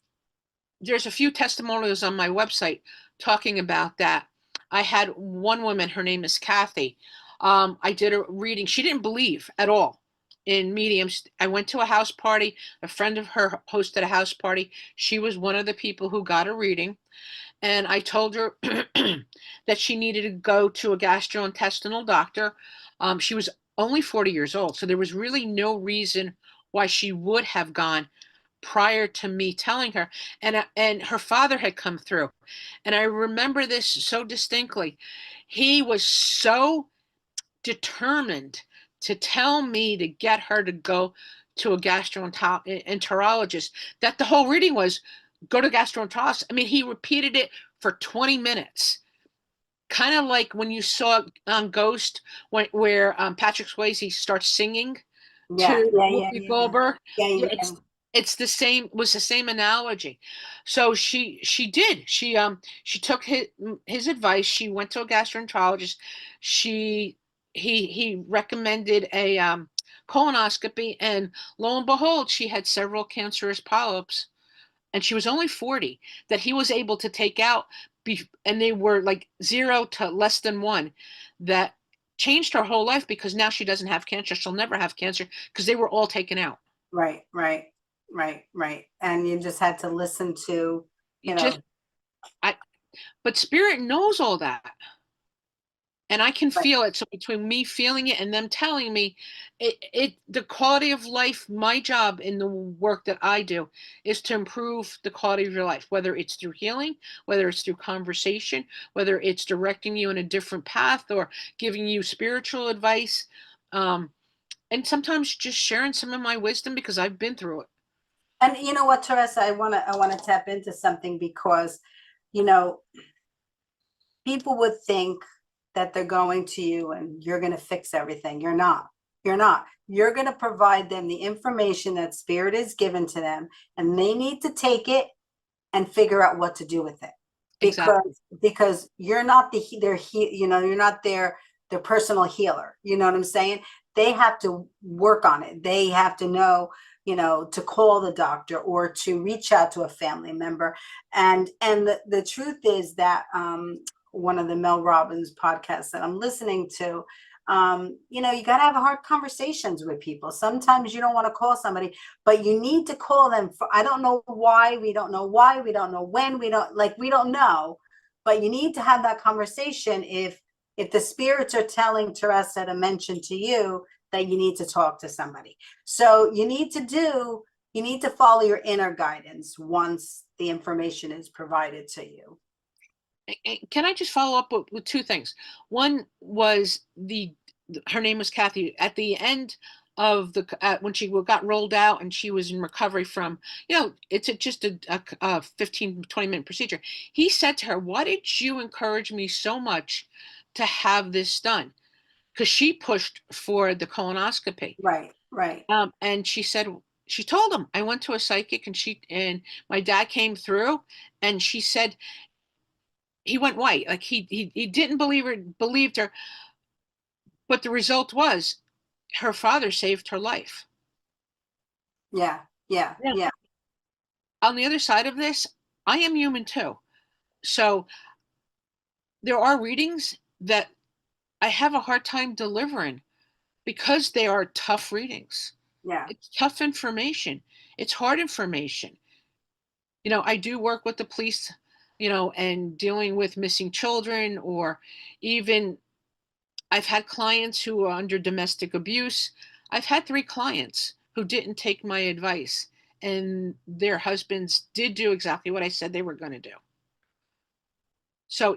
there's a few testimonials on my website talking about that. I had one woman, her name is Kathy. I did a reading. She didn't believe at all in mediums. I went to a house party. A friend of her hosted a house party. She was one of the people who got a reading. And I told her that she needed to go to a gastrointestinal doctor. She was only 40 years old, so there was really no reason why she would have gone prior to me telling her. And her father had come through, and I remember this so distinctly. He was so determined to tell me to get her to go to a gastroenterologist that the whole reading was go to gastroenterologist. I mean, he repeated it for 20 minutes, kind of like when you saw Ghost, where Patrick Swayze starts singing Yeah, to yeah, yeah, Whoopi yeah, yeah. Goldberg. Yeah, Yeah, yeah. it's the same, was the same analogy. So she did. She took his advice. She went to a gastroenterologist. She he recommended a colonoscopy, and lo and behold, she had several cancerous polyps, and she was only 40 that he was able to take out, and they were like 0 to less than 1, that changed her whole life because now she doesn't have cancer. She'll never have cancer because they were all taken out. Right, right, right, right. And you just had to listen to, You you just, know, I, but spirit knows all that. And I can right. feel it. So between me feeling it and them telling me, the quality of life, my job in the work that I do is to improve the quality of your life, whether it's through healing, whether it's through conversation, whether it's directing you in a different path or giving you spiritual advice. Um, and sometimes just sharing some of my wisdom because I've been through it. And you know what, Teresa, I want to tap into something because, you know, people would think that they're going to you and you're going to fix everything. You're not. You're not. You're going to provide them the information that spirit is given to them, and they need to take it and figure out what to do with it. Exactly. Because you're not you're not their personal healer. You know what I'm saying? They have to work on it. They have to know, to call the doctor or to reach out to a family member. And the truth is that one of the Mel Robbins podcasts that I'm listening to, you got to have hard conversations with people. Sometimes you don't want to call somebody, but you need to call them for, I don't know why, we don't know why, we don't know when, we don't know, but you need to have that conversation if the spirits are telling Teresa to mention to you that you need to talk to somebody. So you need to follow your inner guidance once the information is provided to you. Can I just follow up with two things? One was her name was Kathy. At the end of when she got rolled out and she was in recovery from, it's just a 15, 20-minute procedure. He said to her, why did you encourage me so much to have this done? Because she pushed for the colonoscopy. Right, right. And she told him, I went to a psychic and my dad came through, and she said, he went white. Like he didn't believed her, but the result was her father saved her life. Yeah, yeah, Yeah. yeah, On the other side of this, I am human too. So there are readings that I have a hard time delivering because they are tough readings. yeah. It's tough information. It's hard information. I do work with the police, and dealing with missing children, or even I've had clients who are under domestic abuse. I've had 3 clients who didn't take my advice, and their husbands did do exactly what I said they were going to do. So,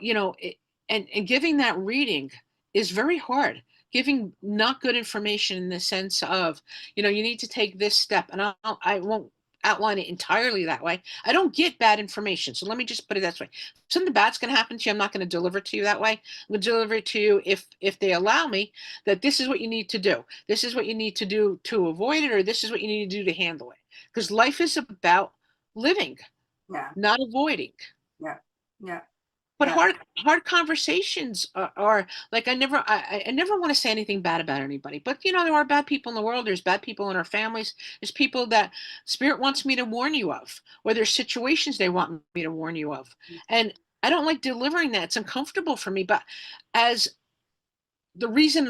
and giving that reading is very hard. Giving not good information in the sense of, you need to take this step, and I won't outline it entirely that way. I don't get bad information. So let me just put it this way. If something bad's going to happen to you, I'm not going to deliver it to you that way. I'm going to deliver it to you if they allow me, that this is what you need to do. This is what you need to do to avoid it, or this is what you need to do to handle it. Because life is about living, Yeah, not avoiding. yeah, yeah, But yeah. hard conversations are like, I never want to say anything bad about anybody. But you know, there are bad people in the world. There's bad people in our families. There's people that Spirit wants me to warn you of, or there's situations they want me to warn you of. And I don't like delivering that. It's uncomfortable for me. But as reason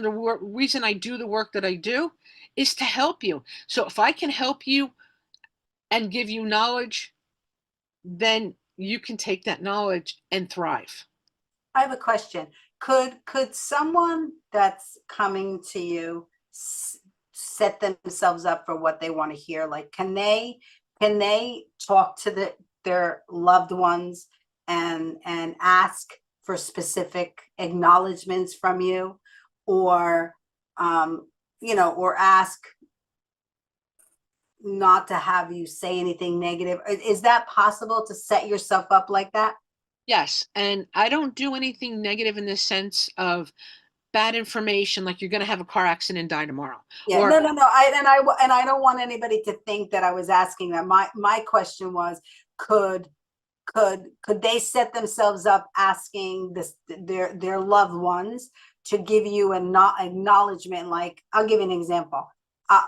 I do the work that I do is to help you. So if I can help you and give you knowledge, then you can take that knowledge and thrive. I have a question. Could someone that's coming to you set themselves up for what they want to hear? Like, can they talk to their loved ones and ask for specific acknowledgments from you, or or ask not to have you say anything negative? Is that possible to set yourself up like that? Yes, and I don't do anything negative in the sense of bad information, like you're going to have a car accident and die tomorrow. Yeah, Or no, no, no. I don't want anybody to think that I was asking that. My question was, could could they set themselves up asking their loved ones to give you a not acknowledgement? Like, I'll give you an example.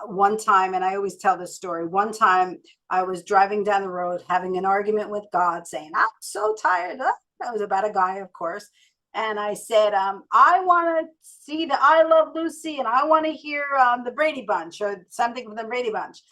One time, and I always tell this story. One time, I was driving down the road having an argument with God, saying, "I'm so tired." That was about a guy, of course. And I said, I want to see the I Love Lucy, and I want to hear the Brady Bunch or something from the Brady Bunch.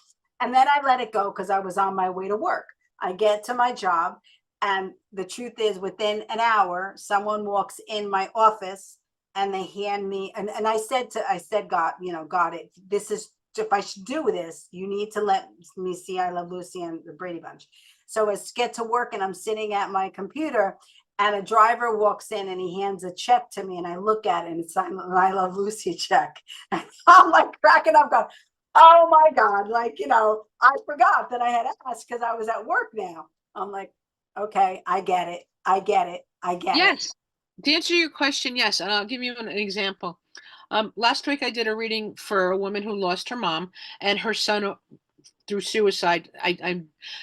And then I let it go because I was on my way to work. I get to my job, and the truth is, within an hour, someone walks in my office and they hand me, and I said, God, God, this is, if I should do this, you need to let me see I Love Lucy and the Brady Bunch. So I get to work and I'm sitting at my computer, and a driver walks in and he hands a check to me, and I look at it and it's an I Love Lucy check. And I'm like cracking up, going, oh my God, like, I forgot that I had asked because I was at work now. I'm like, okay, I get it. I get it. I get it. yes, to answer your question, yes, and I'll give you an example. Last week I did a reading for a woman who lost her mom and her son through suicide.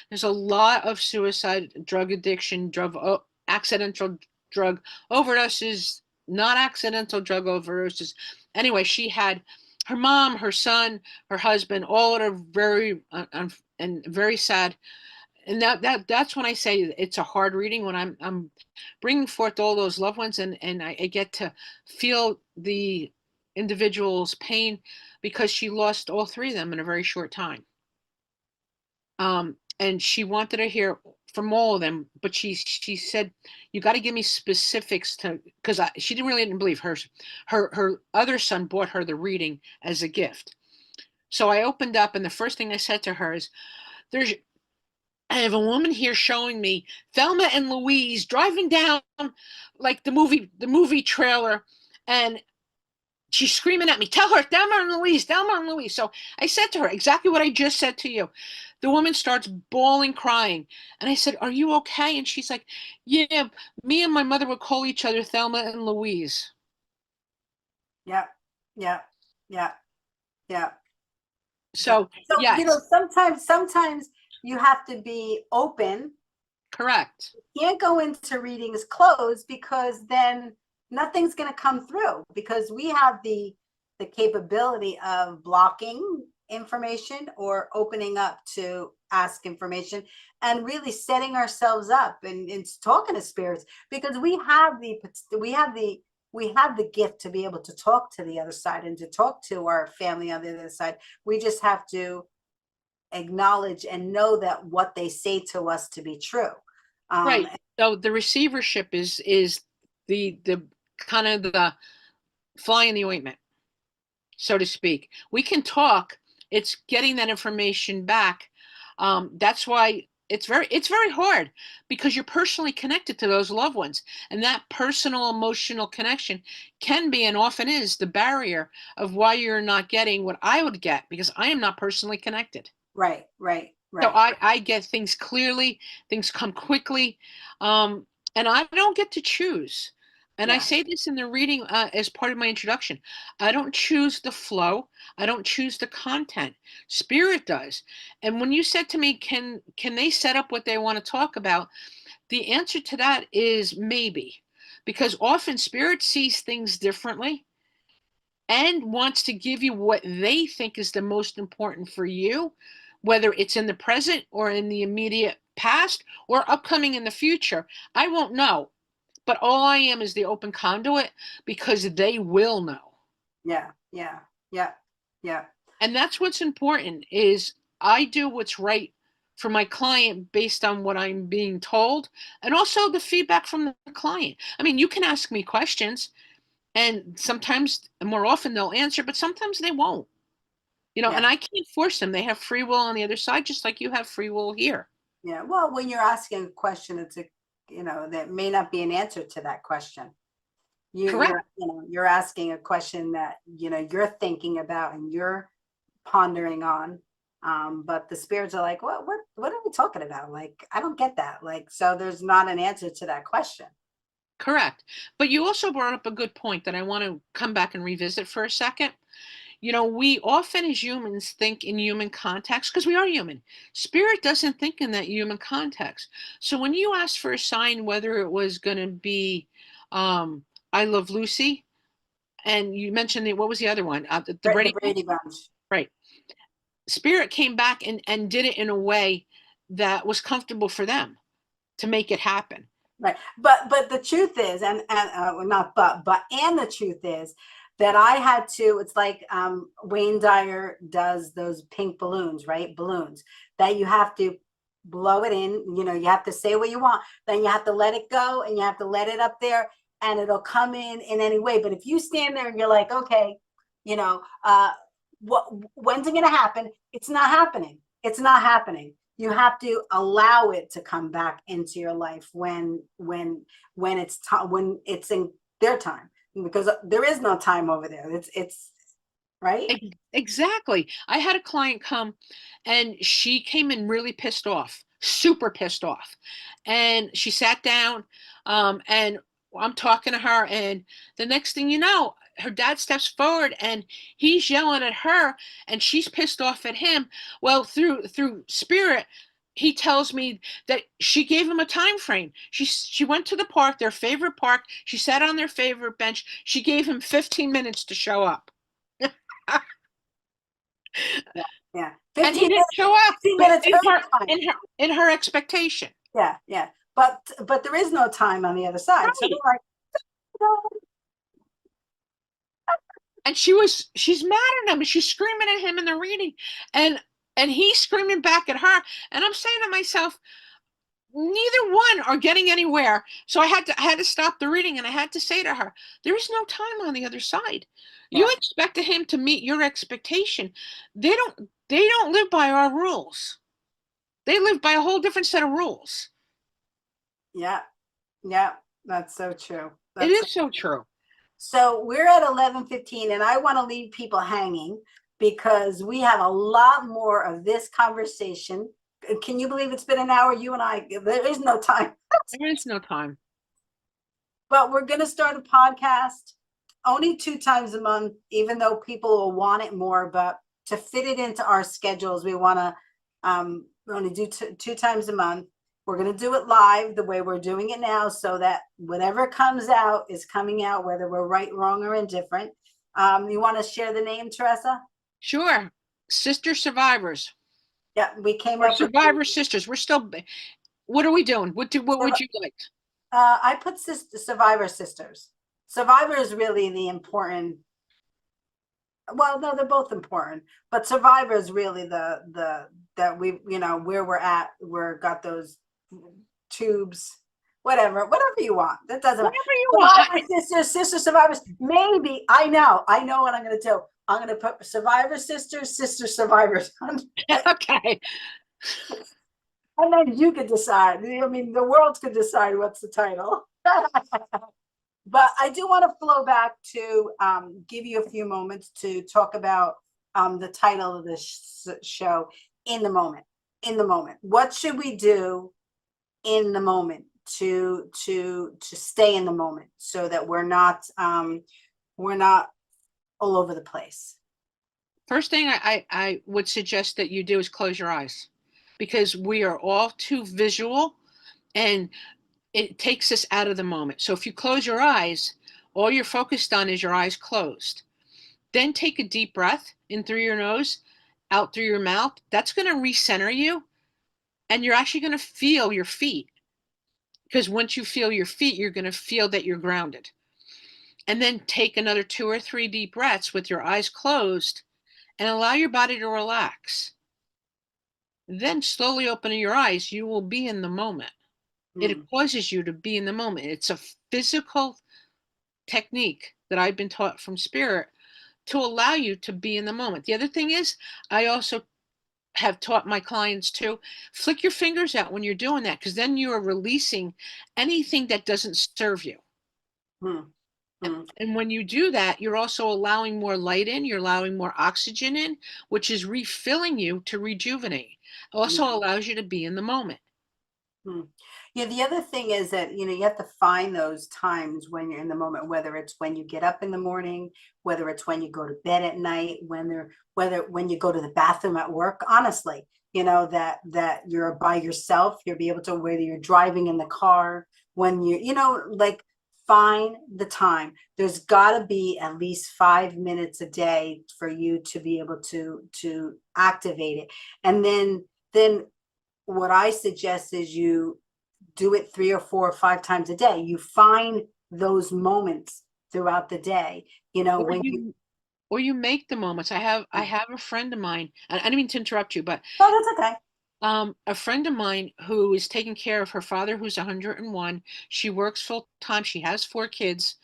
There's a lot of suicide, drug addiction, accidental drug overdoses, not accidental drug overdoses. Anyway, she had her mom, her son, her husband, all are very and very sad. And that's when I say it's a hard reading, when I'm bringing forth all those loved ones, and I get to feel the individual's pain because she lost all three of them in a very short time. And she wanted to hear from all of them, but she said, "You got to give me specifics to," because she didn't believe her other son bought her the reading as a gift. So I opened up, and the first thing I said to her is, "There's I have a woman here showing me Thelma and Louise driving down like the movie trailer, and she's screaming at me, tell her, Thelma and Louise, Thelma and Louise." So I said to her exactly what I just said to you. The woman starts bawling, crying. And I said, "Are you okay?" And she's like, "Yeah, me and my mother would call each other Thelma and Louise." Yeah. Yeah. Yeah. Yeah. So, So, so yes, sometimes you have to be open. correct. You can't go into readings closed, because then nothing's going to come through, because we have the capability of blocking information or opening up to ask information, and really setting ourselves up and talking to spirits, because we have the gift to be able to talk to the other side and to talk to our family on the other side. We just have to acknowledge and know that what they say to us to be true. Right. So the receivership is the kind of the fly in the ointment, so to speak. We can talk. It's getting that information back. That's why it's very hard, because you're personally connected to those loved ones, and that personal emotional connection can be, and often is, the barrier of why you're not getting what I would get, because I am not personally connected. Right, right. So Right. I get things clearly, things come quickly, um, and I don't get to choose. And I Yeah. say this in the reading as part of my introduction. I don't choose the flow. I don't choose the content. Spirit does. And when you said to me, can they set up what they want to talk about? The answer to that is maybe, because often Spirit sees things differently and wants to give you what they think is the most important for you, whether it's in the present or in the immediate past or upcoming in the future. I won't know, but all I am is the open conduit because they will know. Yeah. Yeah. Yeah. Yeah. And that's what's important is I do what's right for my client based on what I'm being told and also the feedback from the client. I mean, you can ask me questions and sometimes more often they'll answer, but sometimes they won't. And Yeah. I can't force them. They have free will on the other side, just like you have free will here. Yeah. Well, when you're asking a question, that may not be an answer to that question. Correct. You're asking a question that, you're thinking about and you're pondering on. But the spirits are like, what are we talking about? Like, I don't get that. Like, so there's not an answer to that question. Correct. But you also brought up a good point that I want to come back and revisit for a second. We often as humans think in human context because we are human. Spirit doesn't think in that human context. So when you asked for a sign, whether it was going to be I Love Lucy, and you mentioned what was the other one? The The Brady Bunch? Brady Bunch. Right. Spirit came back and did it in a way that was comfortable for them to make it happen. Right. But the truth is, and not and the truth is that I had to, it's like Wayne Dyer does those pink balloons, right? Balloons that you have to blow it in, you have to say what you want, then you have to let it go and you have to let it up there and it'll come in any way. But if you stand there and you're like, okay, you know, uh, when's it going to happen? It's not happening. It's not happening. You have to allow it to come back into your life when it's time, when it's in their time, because there is no time over there. It's right. Exactly. I had a client come and she came in really pissed off, super pissed off. And she sat down and I'm talking to her. And the next thing you know, her dad steps forward and he's yelling at her and she's pissed off at him. Well, through spirit, he tells me that she gave him a time frame. She went to the park, their favorite park. She sat on their favorite bench. She gave him 15 minutes to show up. Yeah, yeah. And 15 he didn't minutes, show up 15 minutes in her her time. expectation. Yeah, yeah. But there is no time on the other side. So Right. they're like, no. And she's mad at him and she's screaming at him in the reading and he's screaming back at her. And I'm saying to myself, neither one are getting anywhere. So I had to stop the reading and I had to say to her, there is no time on the other side. You Yeah, expected him to meet your expectation. They don't live by our rules. They live by a whole different set of rules. yeah, yeah. That's so true. It That's is so true. So we're at 11:15 and I want to leave people hanging because we have a lot more of this conversation. Can you believe it's been an hour? You and I, there is no time, There is no time. but we're going to start a podcast only 2 times a month, even though people will want it more. But to fit it into our schedules, we want to only do 2 times a month. We're going to do it live the way we're doing it now so that whatever comes out is coming out, whether we're right, wrong, or indifferent. You want to share the name, Teresa? Sure. Sister survivors Yeah, we came or up with, survivor sisters. We're still, what are we doing? What would you like? I put Survivor Sisters. Survivor is really the important, well, no, they're both important, but Survivor is really the that we, where we're at, we're got those tubes, whatever you want. That doesn't matter. Whatever you want. Survivor Sisters, Sister Survivors. Maybe I know what I'm going to do. I'm going to put Survivor Sisters, Sister Survivors, and Okay. then you could decide. I mean, the world could decide what's the title. But I do want to flow back to give you a few moments to talk about the title of this show, In the Moment. in the moment. What should we do in the moment to stay in the moment so that we're not all over the place? First thing I would suggest that you do is close your eyes, because we are all too visual and it takes us out of the moment. So if you close your eyes, all you're focused on is your eyes closed. Then take a deep breath in through your nose, out through your mouth. That's going to recenter you, and you're actually going to feel your feet, because once you feel your feet, you're going to feel that you're grounded. And then take another 2 or 3 deep breaths with your eyes closed and allow your body to relax. Then slowly opening your eyes, you will be in the moment. It Hmm. causes you to be in the moment. It's a physical technique that I've been taught from spirit to allow you to be in the moment. The other thing is, I also have taught my clients to flick your fingers out when you're doing that, because then you are releasing anything that doesn't serve you. Hmm. Hmm. And when you do that, you're also allowing more light in, you're allowing more oxygen in, which is refilling you to rejuvenate. Also Yeah. allows you to be in the moment. Hmm. Yeah, the other thing is that, you have to find those times when you're in the moment, whether it's when you get up in the morning, whether it's when you go to bed at night, whether when you go to the bathroom at work, honestly, that you're by yourself, you'll be able to, whether you're driving in the car, when like find the time. There's got to be at least 5 minutes a day for you to be able to activate it. And then what I suggest is you do it 3 or 4 or 5 times a day. You find those moments throughout the day, Or when you, you or you make the moments. I oh, have a friend of mine, and I didn't mean to interrupt you, but that's okay. a friend of mine who is taking care of her father who's 101. She works full time. She has 4 kids.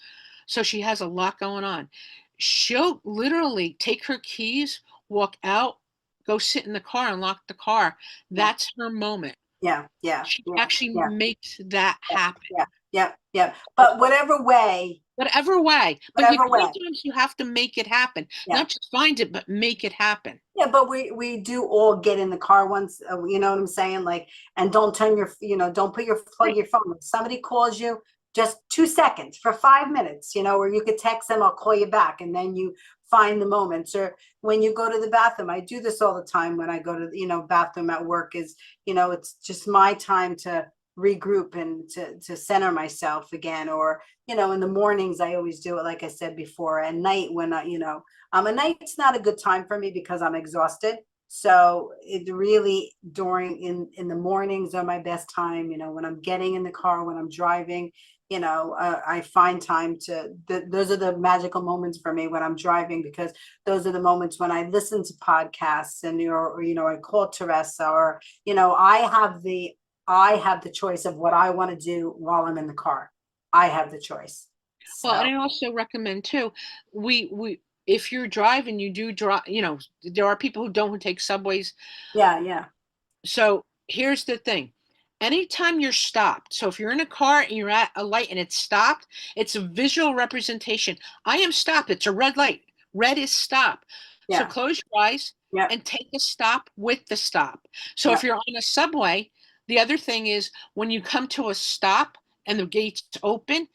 So she has a lot going on. She'll literally take her keys, walk out, go sit in the car and lock the car. Yeah, That's her moment. yeah, yeah, She yeah, actually yeah, makes that yeah, happen. yeah, yeah, yeah. But Whatever way, but whatever way, sometimes you have to make it happen. yeah. Not just find it, but make it happen. Yeah, but we do all get in the car once, you know what I'm saying? Like, and don't turn your, don't put your plug Right. your phone. If somebody calls you, just 2 seconds for 5 minutes, or you could text them, I'll call you back, and then you find the moments. Or when you go to the bathroom, I do this all the time when I go to, bathroom at work is, it's just my time to regroup and to center myself again. Or, in the mornings, I always do it, like I said before. At night when a night's not a good time for me because I'm exhausted. So it really during in the mornings are my best time. When I'm getting in the car, when I'm driving, I find time those are the magical moments for me when I'm driving, because those are the moments when I listen to podcasts and I call Teresa, or I have the choice of what I want to do while I'm in the car. I have the choice. Well, and So I also recommend too, we if you're driving, you do drive, there are people who don't take subways. yeah, yeah, So here's the thing. Anytime you're stopped, so if you're in a car and you're at a light and it's stopped, it's a visual representation. I am stopped. It's a red light. Red is stop. So yeah, close your eyes yeah, and take a stop with the stop. So yeah, if you're on a subway, the other thing is when you come to a stop and the gates open,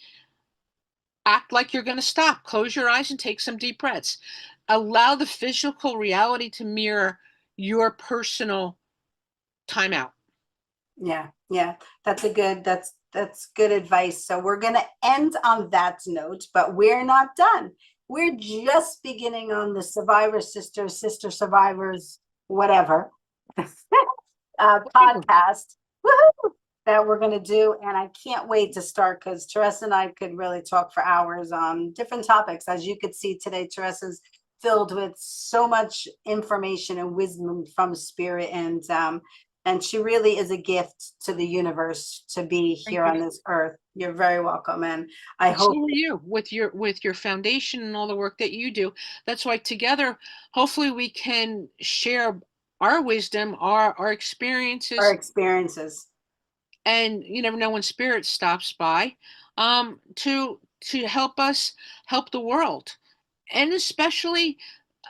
act like you're going to stop. Close your eyes and take some deep breaths. Allow the physical reality to mirror your personal timeout. yeah, yeah. That's good advice. So we're gonna end on that note, but we're not done. We're just beginning on the Survivor Sisters, Sister Survivors, whatever, podcast. Woohoo! That we're going to do. And I can't wait to start, because Teresa and I could really talk for hours on different topics. As you could see today, Teresa's filled with so much information and wisdom from spirit. And she really is a gift to the universe to be Thank here you. on this earth. You're very welcome. And I And so hope are you with your foundation and all the work that you do. That's why together, hopefully we can share our wisdom, our our experiences, experiences. and you never know when spirit stops by, to help us help the world. And especially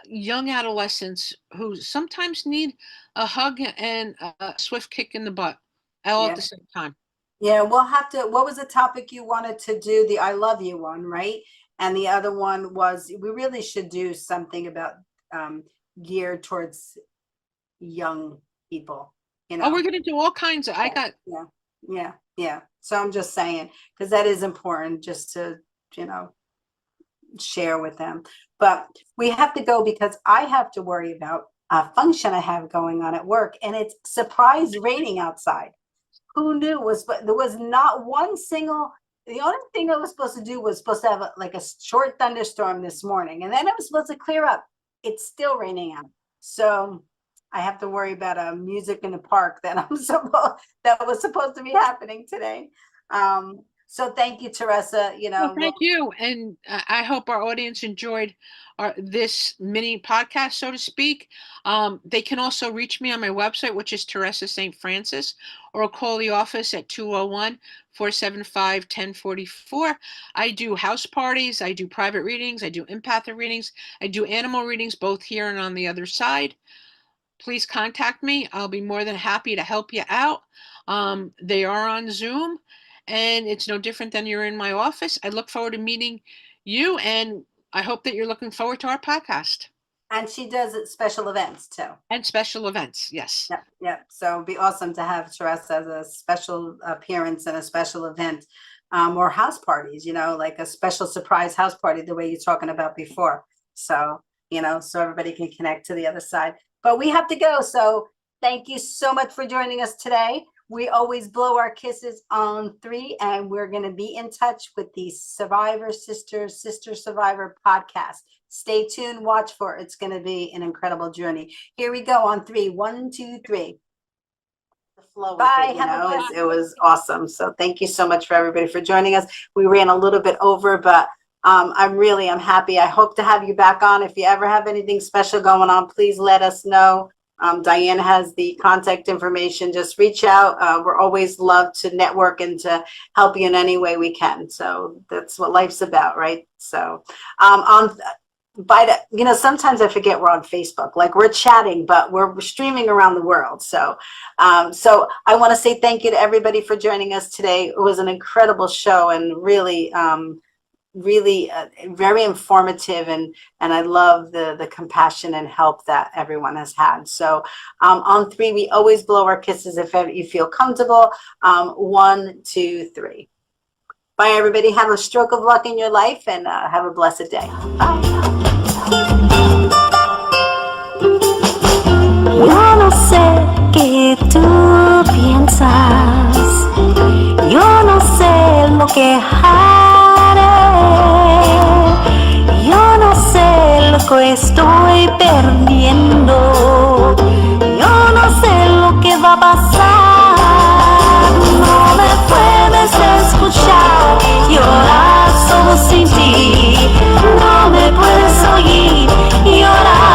young adolescents who sometimes need a hug and a swift kick in the butt all at Yeah. the same time. Yeah, we'll have to, what was the topic you wanted to do? The I love you one, right? And the other one was, we really should do something about um geared towards young people, you Oh, we're know. gonna do all kinds of. I Yeah, got. yeah, yeah, yeah. So I'm just saying, because that is important just to, you know, share with them. But we have to go because I have to worry about a function I have going on at work, and it's surprise raining outside. Who knew was, but there was not one single, the only thing I was supposed to do was supposed to have like a short thunderstorm this morning, and then it was supposed to clear up. It's still raining out. So I have to worry about a music in the park that I'm supposed, that was supposed to be happening today. So thank you, Teresa. You Well, know, thank you, and I hope our audience enjoyed this mini podcast, so to speak. They can also reach me on my website, which is Teresa St. Francis, or call the office at 201-475-1044. I do house parties, I do private readings, I do empathic readings, I do animal readings, both here and on the other side. Please contact me. I'll be more than happy to help you out. They are on Zoom, and it's no different than you're in my office. I look forward to meeting you, and I hope that you're looking forward to our podcast and she does it special events too. and special events. Yes. Yep, yep. So it'd be awesome to have Teresa as a special appearance and a special event, or house parties, you know, like a special surprise house party, the way you're talking about before. So, you know, so everybody can connect to the other side. But we have to go. So thank you so much for joining us today. We always blow our kisses on 3, and we're going to be in touch with the Survivor Sisters, Sister Survivor podcast. Stay tuned, watch for it. It's going to be an incredible journey. Here we go on 3. 1, 2, 3. The flow with Bye. it, you know, it was awesome. So thank you so much for everybody for joining us. We ran a little bit over, but I'm happy. I hope to have you back on. If you ever have anything special going on, please let us know. Diane has the contact information. Just reach out. We're always love to network and to help you in any way we can. So that's what life's about, right? So sometimes I forget we're on Facebook, like we're chatting, but we're streaming around the world. So I want to say thank you to everybody for joining us today. It was an incredible show, and really very informative, and I love the compassion and help that everyone has had. So on 3, we always blow our kisses if you feel comfortable. 1, 2, 3. Bye, everybody. Have a stroke of luck in your life, and have a blessed day. Bye. Yo no sé qué tú piensas, yo no sé lo que haré, yo no sé lo que estoy perdiendo, yo no sé lo que va a pasar. No me puedes escuchar llorar solo sin ti, no me puedes oír llorar.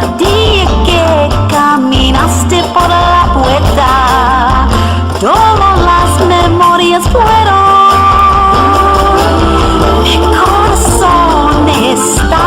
El día que caminaste por la puerta, todas las memorias fueron. Mi corazón está